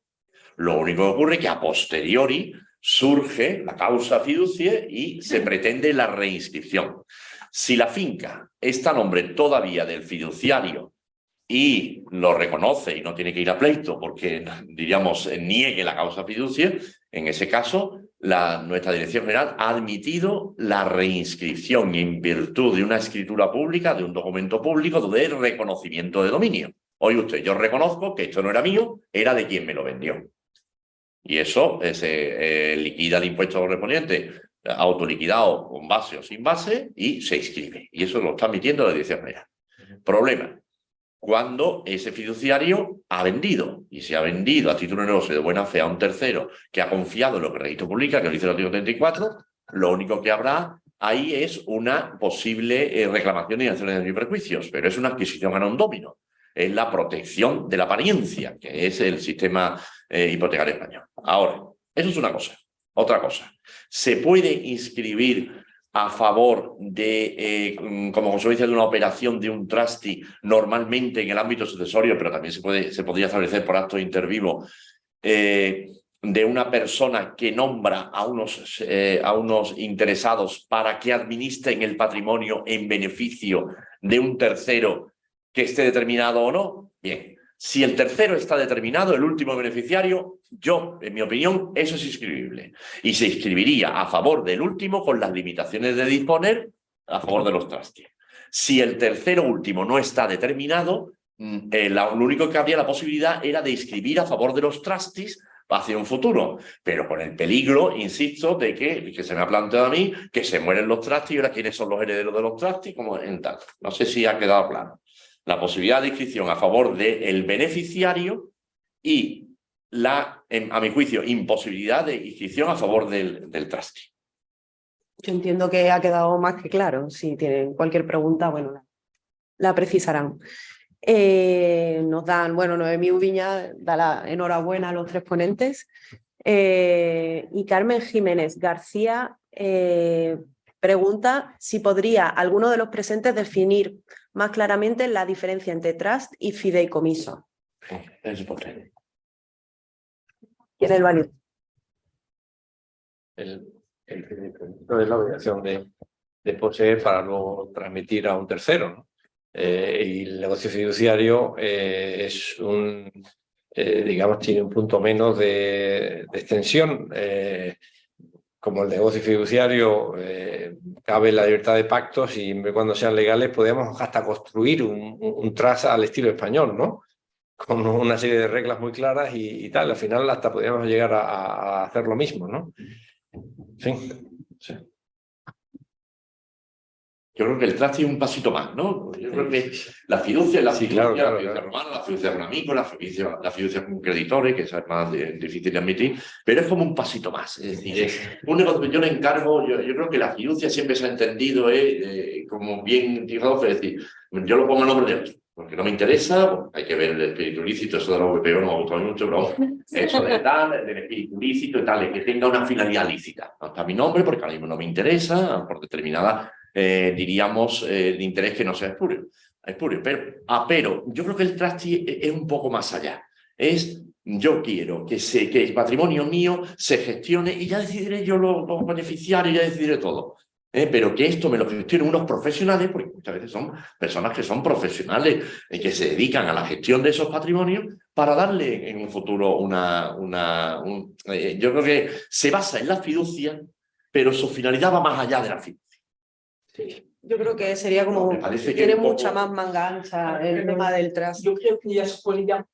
Lo único que ocurre es que a posteriori surge la causa fiducie y se pretende la reinscripción. Si la finca está a nombre todavía del fiduciario y lo reconoce y no tiene que ir a pleito porque, diríamos, niegue la causa fiducie, en ese caso, nuestra Dirección General ha admitido la reinscripción en virtud de una escritura pública, de un documento público de reconocimiento de dominio. Oye usted, yo reconozco que esto no era mío, era de quien me lo vendió. Y eso se liquida el impuesto correspondiente, autoliquidado con base o sin base, y se inscribe. Y eso lo está admitiendo la Dirección General. Problema: cuando ese fiduciario ha vendido, y se ha vendido a título de negocio de buena fe a un tercero que ha confiado en lo que el registro publica, que lo dice el artículo 34, lo único que habrá ahí es una posible reclamación y acción de daños y perjuicios, pero es una adquisición a non domino. Es la protección de la apariencia, que es el sistema hipotecario español. Ahora, eso es una cosa. Otra cosa, se puede inscribir a favor de, como consecuencia de una operación de un trustee, normalmente en el ámbito sucesorio, pero también se podría establecer por acto inter vivo, de una persona que nombra a unos interesados para que administren el patrimonio en beneficio de un tercero que esté determinado o no. Bien, si el tercero está determinado, el último beneficiario, en mi opinión, eso es inscribible. Y se inscribiría a favor del último con las limitaciones de disponer a favor de los trustees. Si el tercero último no está determinado, lo único que habría la posibilidad era de inscribir a favor de los trustees hacia un futuro, pero con el peligro, insisto, de que se me ha planteado a mí, que se mueren los trustees y ahora quiénes son los herederos de los trustees, como en tal. No sé si ha quedado claro. La posibilidad de inscripción a favor del beneficiario y a mi juicio, imposibilidad de inscripción a favor del trustee. Yo entiendo que ha quedado más que claro. Si tienen cualquier pregunta, bueno, la precisarán. Nos dan, bueno, Noemí Ubiña da la enhorabuena a los tres ponentes. Y Carmen Jiménez García pregunta si podría alguno de los presentes definir más claramente la diferencia entre trust y fideicomiso. Es importante. ¿Quién es el válido? El es la obligación de poseer para luego transmitir a un tercero, ¿no? Y el negocio fiduciario es digamos, tiene un punto menos de extensión. Como el negocio fiduciario cabe la libertad de pactos y cuando sean legales podemos hasta construir un trust al estilo español, ¿no? Con una serie de reglas muy claras y tal. Al final hasta podríamos llegar a hacer lo mismo, ¿no? Sí. Sí. Yo creo que el trust tiene un pasito más, ¿no? Yo creo que la fiducia, la fiducia romana, la fiducia con amigos, la fiducia con creditores, que es más difícil de admitir, pero es como un pasito más. Es decir, un negocio, yo le encargo, yo creo que la fiducia siempre se ha entendido, como bien dijo, es decir, yo lo pongo en nombre de otro, porque no me interesa, bueno, hay que ver el espíritu lícito, eso de la VPO no me ha gustado mucho, pero eso de tal, del espíritu lícito y tal, de que tenga una finalidad lícita. No está mi nombre, porque ahora mismo no me interesa, por determinada diríamos, de interés que no sea espurio. Pero yo creo que el trustee es un poco más allá. Yo quiero que el patrimonio mío se gestione y ya decidiré yo los beneficiarios, ya decidiré todo. Pero que esto me lo gestionen unos profesionales, porque muchas veces son personas que son profesionales y que se dedican a la gestión de esos patrimonios para darle en un futuro yo creo que se basa en la fiducia, pero su finalidad va más allá de la fiducia. Sí, yo creo que sería como, tiene mucha más manga ancha el tema del trust. Yo creo que ya se puede llamar.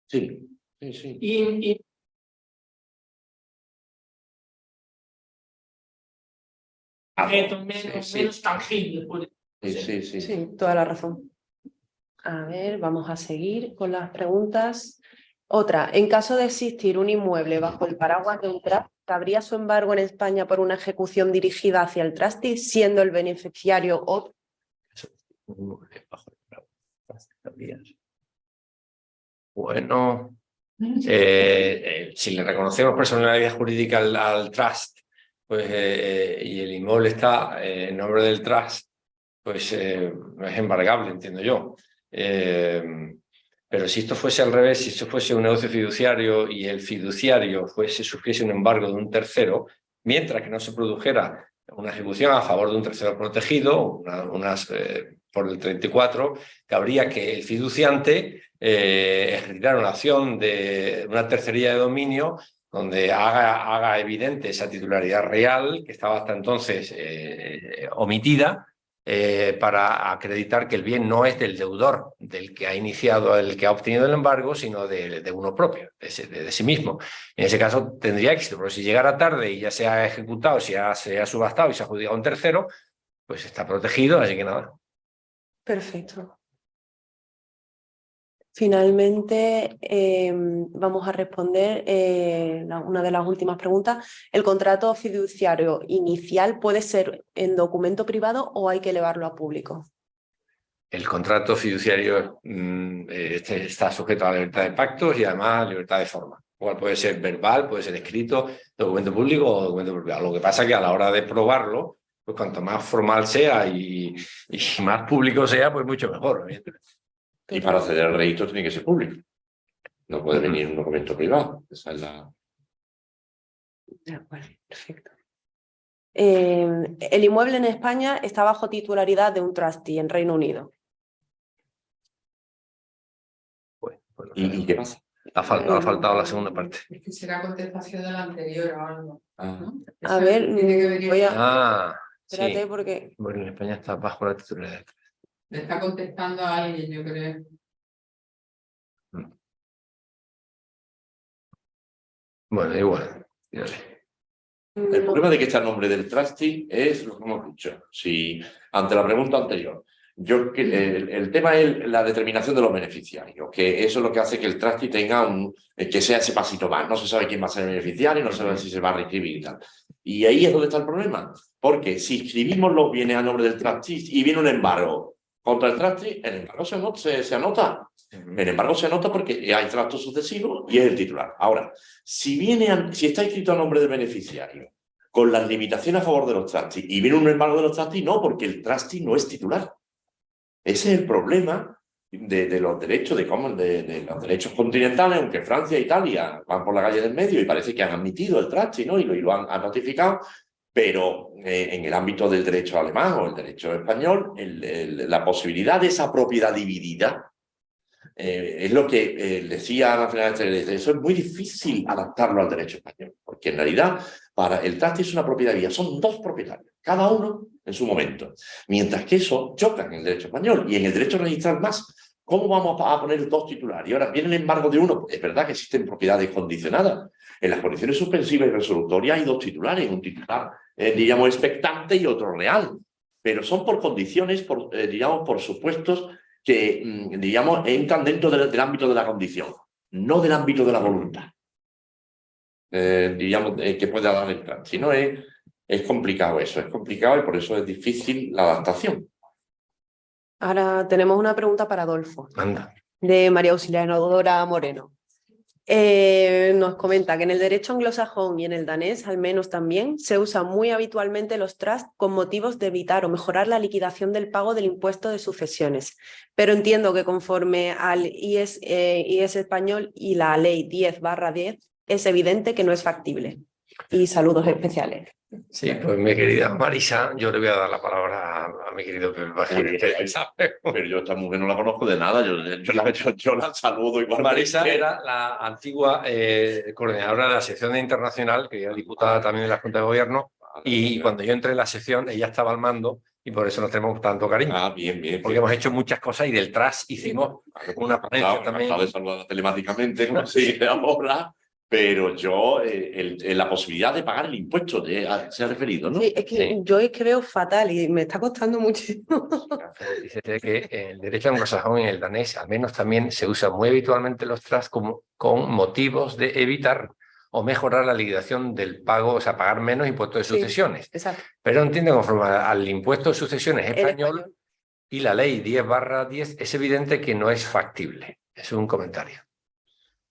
Sí. Y menos tangible. Sí, toda la razón. A ver, vamos a seguir con las preguntas. Otra, en caso de existir un inmueble bajo el paraguas de un trust, ¿cabría su embargo en España por una ejecución dirigida hacia el trustee, siendo el beneficiario otro? Bueno, si le reconocemos personalidad jurídica al trust, pues, y el inmueble está en nombre del trust, pues es embargable, entiendo yo. Pero si esto fuese al revés, si esto fuese un negocio fiduciario y el fiduciario sufriese un embargo de un tercero, mientras que no se produjera una ejecución a favor de un tercero protegido, por el 34, cabría que el fiduciante ejercitara una acción de una tercería de dominio donde haga evidente esa titularidad real que estaba hasta entonces omitida, para acreditar que el bien no es del deudor, del que ha iniciado, el que ha obtenido el embargo, sino de uno propio, de sí mismo. En ese caso tendría éxito, pero si llegara tarde y ya se ha ejecutado, se ha subastado y se ha adjudicado a un tercero, pues está protegido, así que nada. Perfecto. Finalmente, vamos a responder una de las últimas preguntas. ¿El contrato fiduciario inicial puede ser en documento privado o hay que elevarlo a público? El contrato fiduciario está sujeto a la libertad de pactos y además a la libertad de forma. Igual puede ser verbal, puede ser escrito, documento público o documento privado. Lo que pasa es que a la hora de probarlo, pues cuanto más formal sea y más público sea, pues mucho mejor. Y para acceder al registro tiene que ser público. No puede venir un documento privado. Esa es la... De acuerdo, perfecto. El inmueble en España está bajo titularidad de un trustee en Reino Unido. ¿Y qué pasa? Ha faltado la segunda parte. Es que será contestación de la anterior o algo. ¿No? A ver, voy a... Espérate, sí. porque... Bueno, en España está bajo la titularidad. Le está contestando a alguien, yo creo. Bueno, igual. El problema de que está el nombre del trustee es lo que hemos dicho. Si, ante la pregunta anterior, el tema es la determinación de los beneficiarios, que eso es lo que hace que el trustee tenga que sea ese pasito más. No se sabe quién va a ser el beneficiario, no se sabe si se va a reescribir y tal. Y ahí es donde está el problema. Porque si escribimos los bienes a nombre del trustee y viene un embargo contra el trustee, el embargo se anota. El embargo se anota porque hay trato sucesivo y es el titular. Ahora, si está escrito a nombre del beneficiario con las limitaciones a favor de los trustees y viene un embargo de los trustees, no, porque el trustee no es titular. Ese es el problema de los derechos, de los derechos continentales, aunque Francia e Italia van por la calle del medio y parece que han admitido el trust, ¿no? Y lo han notificado, pero en el ámbito del derecho alemán o el derecho español, la posibilidad de esa propiedad dividida es lo que decía la final eso es muy difícil adaptarlo al derecho español, porque en realidad para el trust es una propiedad viva, son dos propietarios, cada uno en su momento, mientras que eso choca en el derecho español y en el derecho registral más. ¿Cómo vamos a poner dos titulares? Y ahora viene el embargo de uno. Es verdad que existen propiedades condicionadas. En las condiciones suspensivas y resolutorias hay dos titulares, un titular, diríamos, expectante y otro real. Pero son por condiciones, diríamos, por supuestos que, diríamos, entran dentro del ámbito de la condición, no del ámbito de la voluntad. Diríamos, que puede dar el plan. Si no, es complicado eso, es complicado y por eso es difícil la adaptación. Ahora tenemos una pregunta para Adolfo, Anda. de María Auxiliadora Moreno. Nos comenta que en el derecho anglosajón y en el danés, al menos también, se usan muy habitualmente los trusts con motivos de evitar o mejorar la liquidación del pago del impuesto de sucesiones. Pero entiendo que conforme al IES español y la ley 10/10, es evidente que no es factible. Y saludos especiales. Sí, pues mi querida Marisa, yo le voy a dar la palabra a mi querido Pepe Bajir. Pero yo a esta mujer no la conozco de nada, yo la saludo igual. Marisa era la antigua coordinadora de la sección internacional, que era diputada también de la Junta de Gobierno, y cuando yo entré en la sección, ella estaba al mando y por eso nos tenemos tanto cariño. Ah, bien, bien. Porque hemos hecho muchas cosas y del TRAS hicimos una ponencia también. Acabo de saludar telemáticamente, como se ahora. Pero yo, la posibilidad de pagar el impuesto, se ha referido, ¿no? Sí, es que yo veo fatal y me está costando muchísimo. Dice que en el derecho anglosajón y en el danés, al menos también se usan muy habitualmente los trusts con motivos de evitar o mejorar la liquidación del pago, o sea, pagar menos impuestos de sucesiones. Exacto. Pero entiende, conforme al impuesto de sucesiones español y la ley 10/10, es evidente que no es factible. Es un comentario.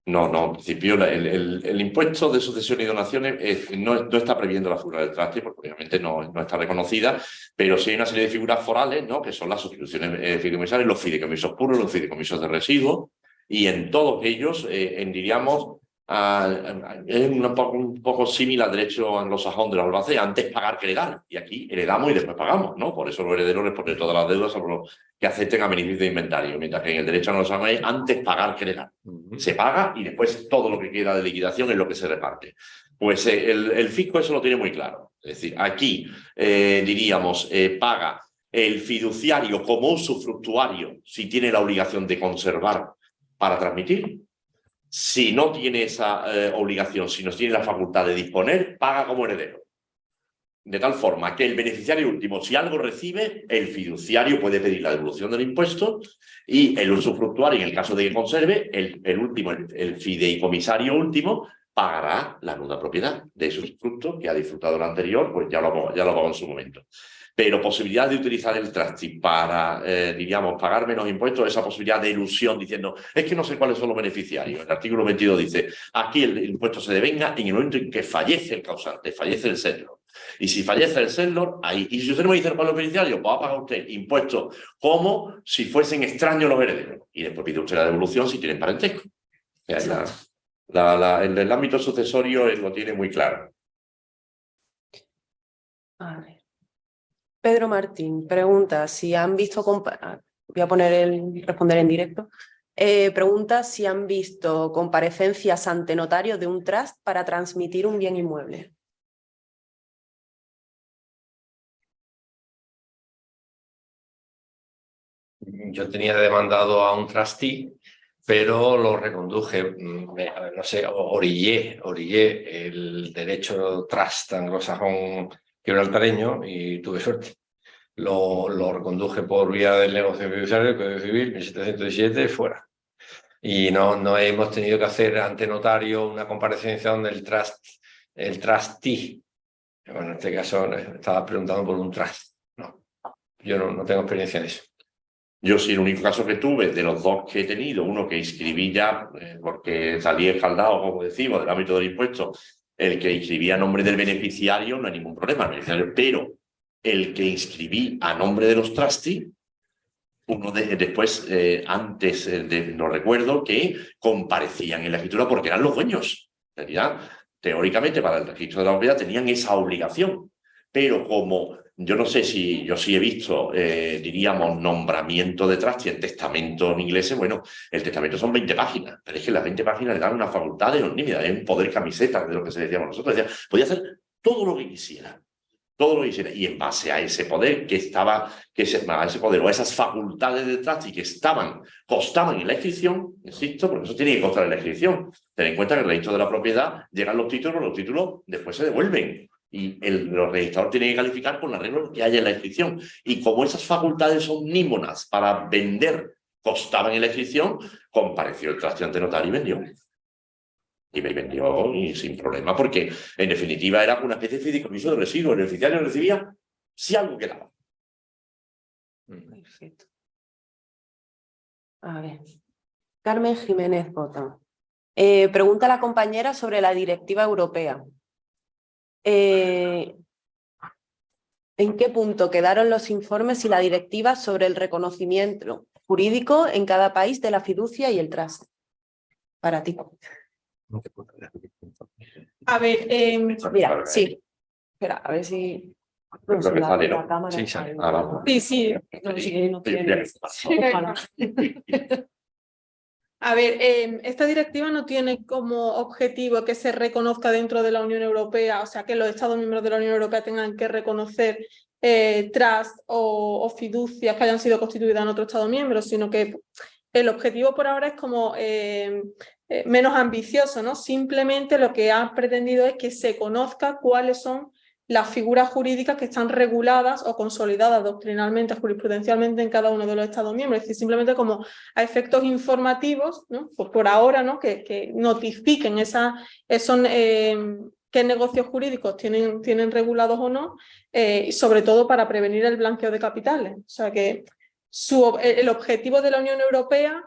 No, en principio el impuesto de sucesión y donaciones no está previendo la figura del trust, porque obviamente no está reconocida, pero sí hay una serie de figuras forales, ¿no? Que son las sustituciones fideicomisarias, los fideicomisos puros, los fideicomisos de residuos, y en todos ellos, diríamos, es un poco similar al derecho anglosajón de los albaceas, antes pagar que heredar, y aquí heredamos y después pagamos, ¿no? Por eso los herederos responden todas las deudas salvo los que acepten a beneficio de inventario, mientras que en el derecho anglosajón es antes pagar que heredar. Se paga y después todo lo que queda de liquidación es lo que se reparte. Pues el fisco eso lo tiene muy claro. Es decir, aquí diríamos, paga el fiduciario como usufructuario si tiene la obligación de conservar para transmitir. Si no tiene esa obligación, si no tiene la facultad de disponer, paga como heredero. De tal forma que el beneficiario último, si algo recibe, el fiduciario puede pedir la devolución del impuesto y el usufructuario, en el caso de que conserve, el fideicomisario último pagará la nuda propiedad de ese usufructo que ha disfrutado el anterior, pues ya lo pagó en su momento. Pero posibilidad de utilizar el trustee para, diríamos, pagar menos impuestos, esa posibilidad de ilusión diciendo, es que no sé cuáles son los beneficiarios. El artículo 22 dice, aquí el impuesto se devenga en el momento en que fallece el causante, fallece el settlor. Y si fallece el settlor, ahí. Y si usted no me dice cuál es el beneficiario, pues va a pagar usted impuestos como si fuesen extraños los herederos. Y después pide usted la devolución si tienen parentesco. O sea, el ámbito sucesorio lo tiene muy claro. A ver. Pedro Martín pregunta si han visto, voy a responder en directo, pregunta si han visto comparecencias ante notario de un trust para transmitir un bien inmueble. Yo tenía demandado a un trustee, pero lo reconduje, no sé, orillé el derecho trust anglosajón gibraltareño y tuve suerte. Lo reconduje por vía del negocio fiduciario, el Código Civil, 1717, fuera. Y no hemos tenido que hacer ante notario una comparecencia donde el trustee, bueno, en este caso estaba preguntando por un trust. No, yo no tengo experiencia en eso. Yo sí, el único caso que tuve, de los dos que he tenido, uno que inscribí ya, porque salí escaldado, como decimos, del ámbito del impuesto, el que inscribí a nombre del beneficiario, no hay ningún problema, pero el que inscribí a nombre de los trustees, después, antes, no recuerdo, que comparecían en la escritura porque eran los dueños. En realidad, teóricamente, para el registro de la propiedad tenían esa obligación. Pero como yo no sé si yo sí he visto, diríamos, nombramiento de trust y el testamento en inglés, bueno, el testamento son 20 páginas, pero es que las 20 páginas le dan una facultad de es un poder camiseta, de lo que se decíamos nosotros. Decía, podía hacer todo lo que quisiera. Todo lo que quisiera. Y en base a ese poder a ese poder o a esas facultades de trust y que costaban en la inscripción, insisto, porque eso tiene que costar en la inscripción. Ten en cuenta que el registro de la propiedad llegan los títulos después se devuelven. Y los registradores tienen que calificar con la regla que haya en la inscripción. Y como esas facultades son nímonas para vender, costaban en la inscripción, compareció el trustee ante notario y vendió. Y me vendió y sin problema, porque en definitiva era una especie de fideicomiso de residuos. El beneficiario recibía si algo quedaba. Perfecto. A ver. Carmen Jiménez Bota. Pregunta a la compañera sobre la directiva europea. ¿En qué punto quedaron los informes y la directiva sobre el reconocimiento jurídico en cada país de la fiducia y el trust? Para ti. A ver, Mira, sí. Espera, a ver si... No, Creo que sale, ¿no? la cámara Sí, está sale. ahí. Vamos. sí. No, sí, no tiene. Ojalá. A ver, esta directiva no tiene como objetivo que se reconozca dentro de la Unión Europea, o sea, que los Estados miembros de la Unión Europea tengan que reconocer trust o fiducias que hayan sido constituidas en otro Estado miembro, sino que el objetivo por ahora es como menos ambicioso, ¿no? Simplemente lo que han pretendido es que se conozca cuáles son las figuras jurídicas que están reguladas o consolidadas doctrinalmente, jurisprudencialmente en cada uno de los Estados miembros. Es decir, simplemente como a efectos informativos, ¿no? Pues por ahora, ¿no? Que notifiquen qué negocios jurídicos tienen regulados o no, y sobre todo para prevenir el blanqueo de capitales. O sea que el objetivo de la Unión Europea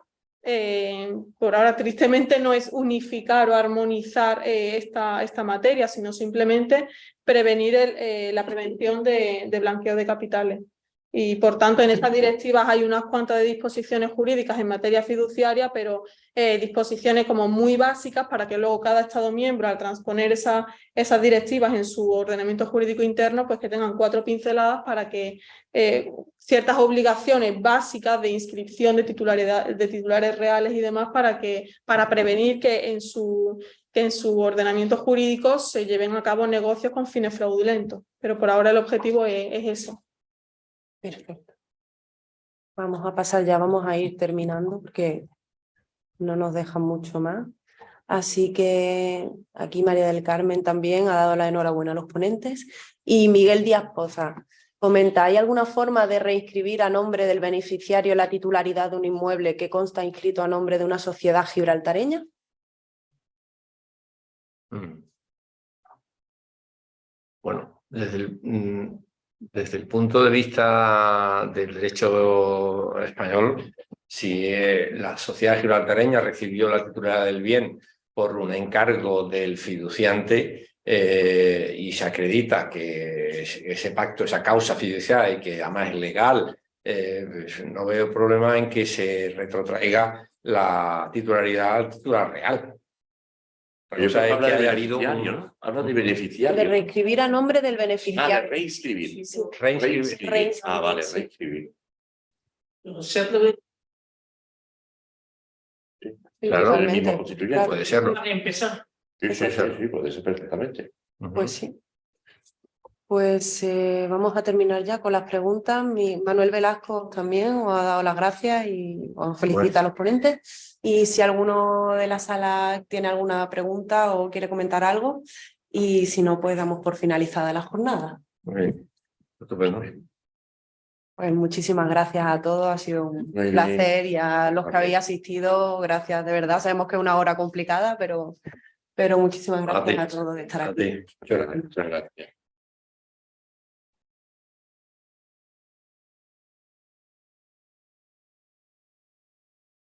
por ahora tristemente no es unificar o armonizar esta materia, sino simplemente prevenir la prevención de blanqueo de capitales. Y por tanto en estas directivas hay unas cuantas de disposiciones jurídicas en materia fiduciaria, pero disposiciones como muy básicas para que luego cada Estado miembro al transponer esas directivas en su ordenamiento jurídico interno, pues que tengan 4 pinceladas para que ciertas obligaciones básicas de inscripción de titulares reales y demás para prevenir que en su ordenamiento jurídico se lleven a cabo negocios con fines fraudulentos. Pero por ahora el objetivo es eso. Perfecto. Vamos a pasar ya, vamos a ir terminando porque no nos dejan mucho más. Así que aquí María del Carmen también ha dado la enhorabuena a los ponentes. Y Miguel Díaz Poza comenta, ¿hay alguna forma de reinscribir a nombre del beneficiario la titularidad de un inmueble que consta inscrito a nombre de una sociedad gibraltareña? Bueno, desde el punto de vista del derecho español, si la sociedad gibraltareña recibió la titularidad del bien por un encargo del fiduciante y se acredita que ese pacto, esa causa fiduciaria y que además es legal, pues no veo problema en que se retrotraiga la titularidad al titular real. Pero yo habla de beneficiario, ¿no? Habla de beneficiario. De reinscribir a nombre del Ah, de beneficiario. reinscribir. Sí, sí. Reinscribir. Ah, vale, sí. reinscribir. Sí, Claro, totalmente. el mismo constituyente. Claro. Puede serlo. Para empezar. Sí, puede ser perfectamente. Pues sí. Pues vamos a terminar ya con las preguntas. Manuel Velasco también os ha dado las gracias y os felicita a los ponentes. Y si alguno de la sala tiene alguna pregunta o quiere comentar algo, y si no, pues damos por finalizada la jornada. Muy bien. Estupendo. Pues muchísimas gracias a todos, ha sido un Muy bien. placer, y a los que habéis asistido, gracias de verdad. Sabemos que es una hora complicada, pero muchísimas gracias a todos de estar A aquí. ti. Muchas gracias. Muchas gracias.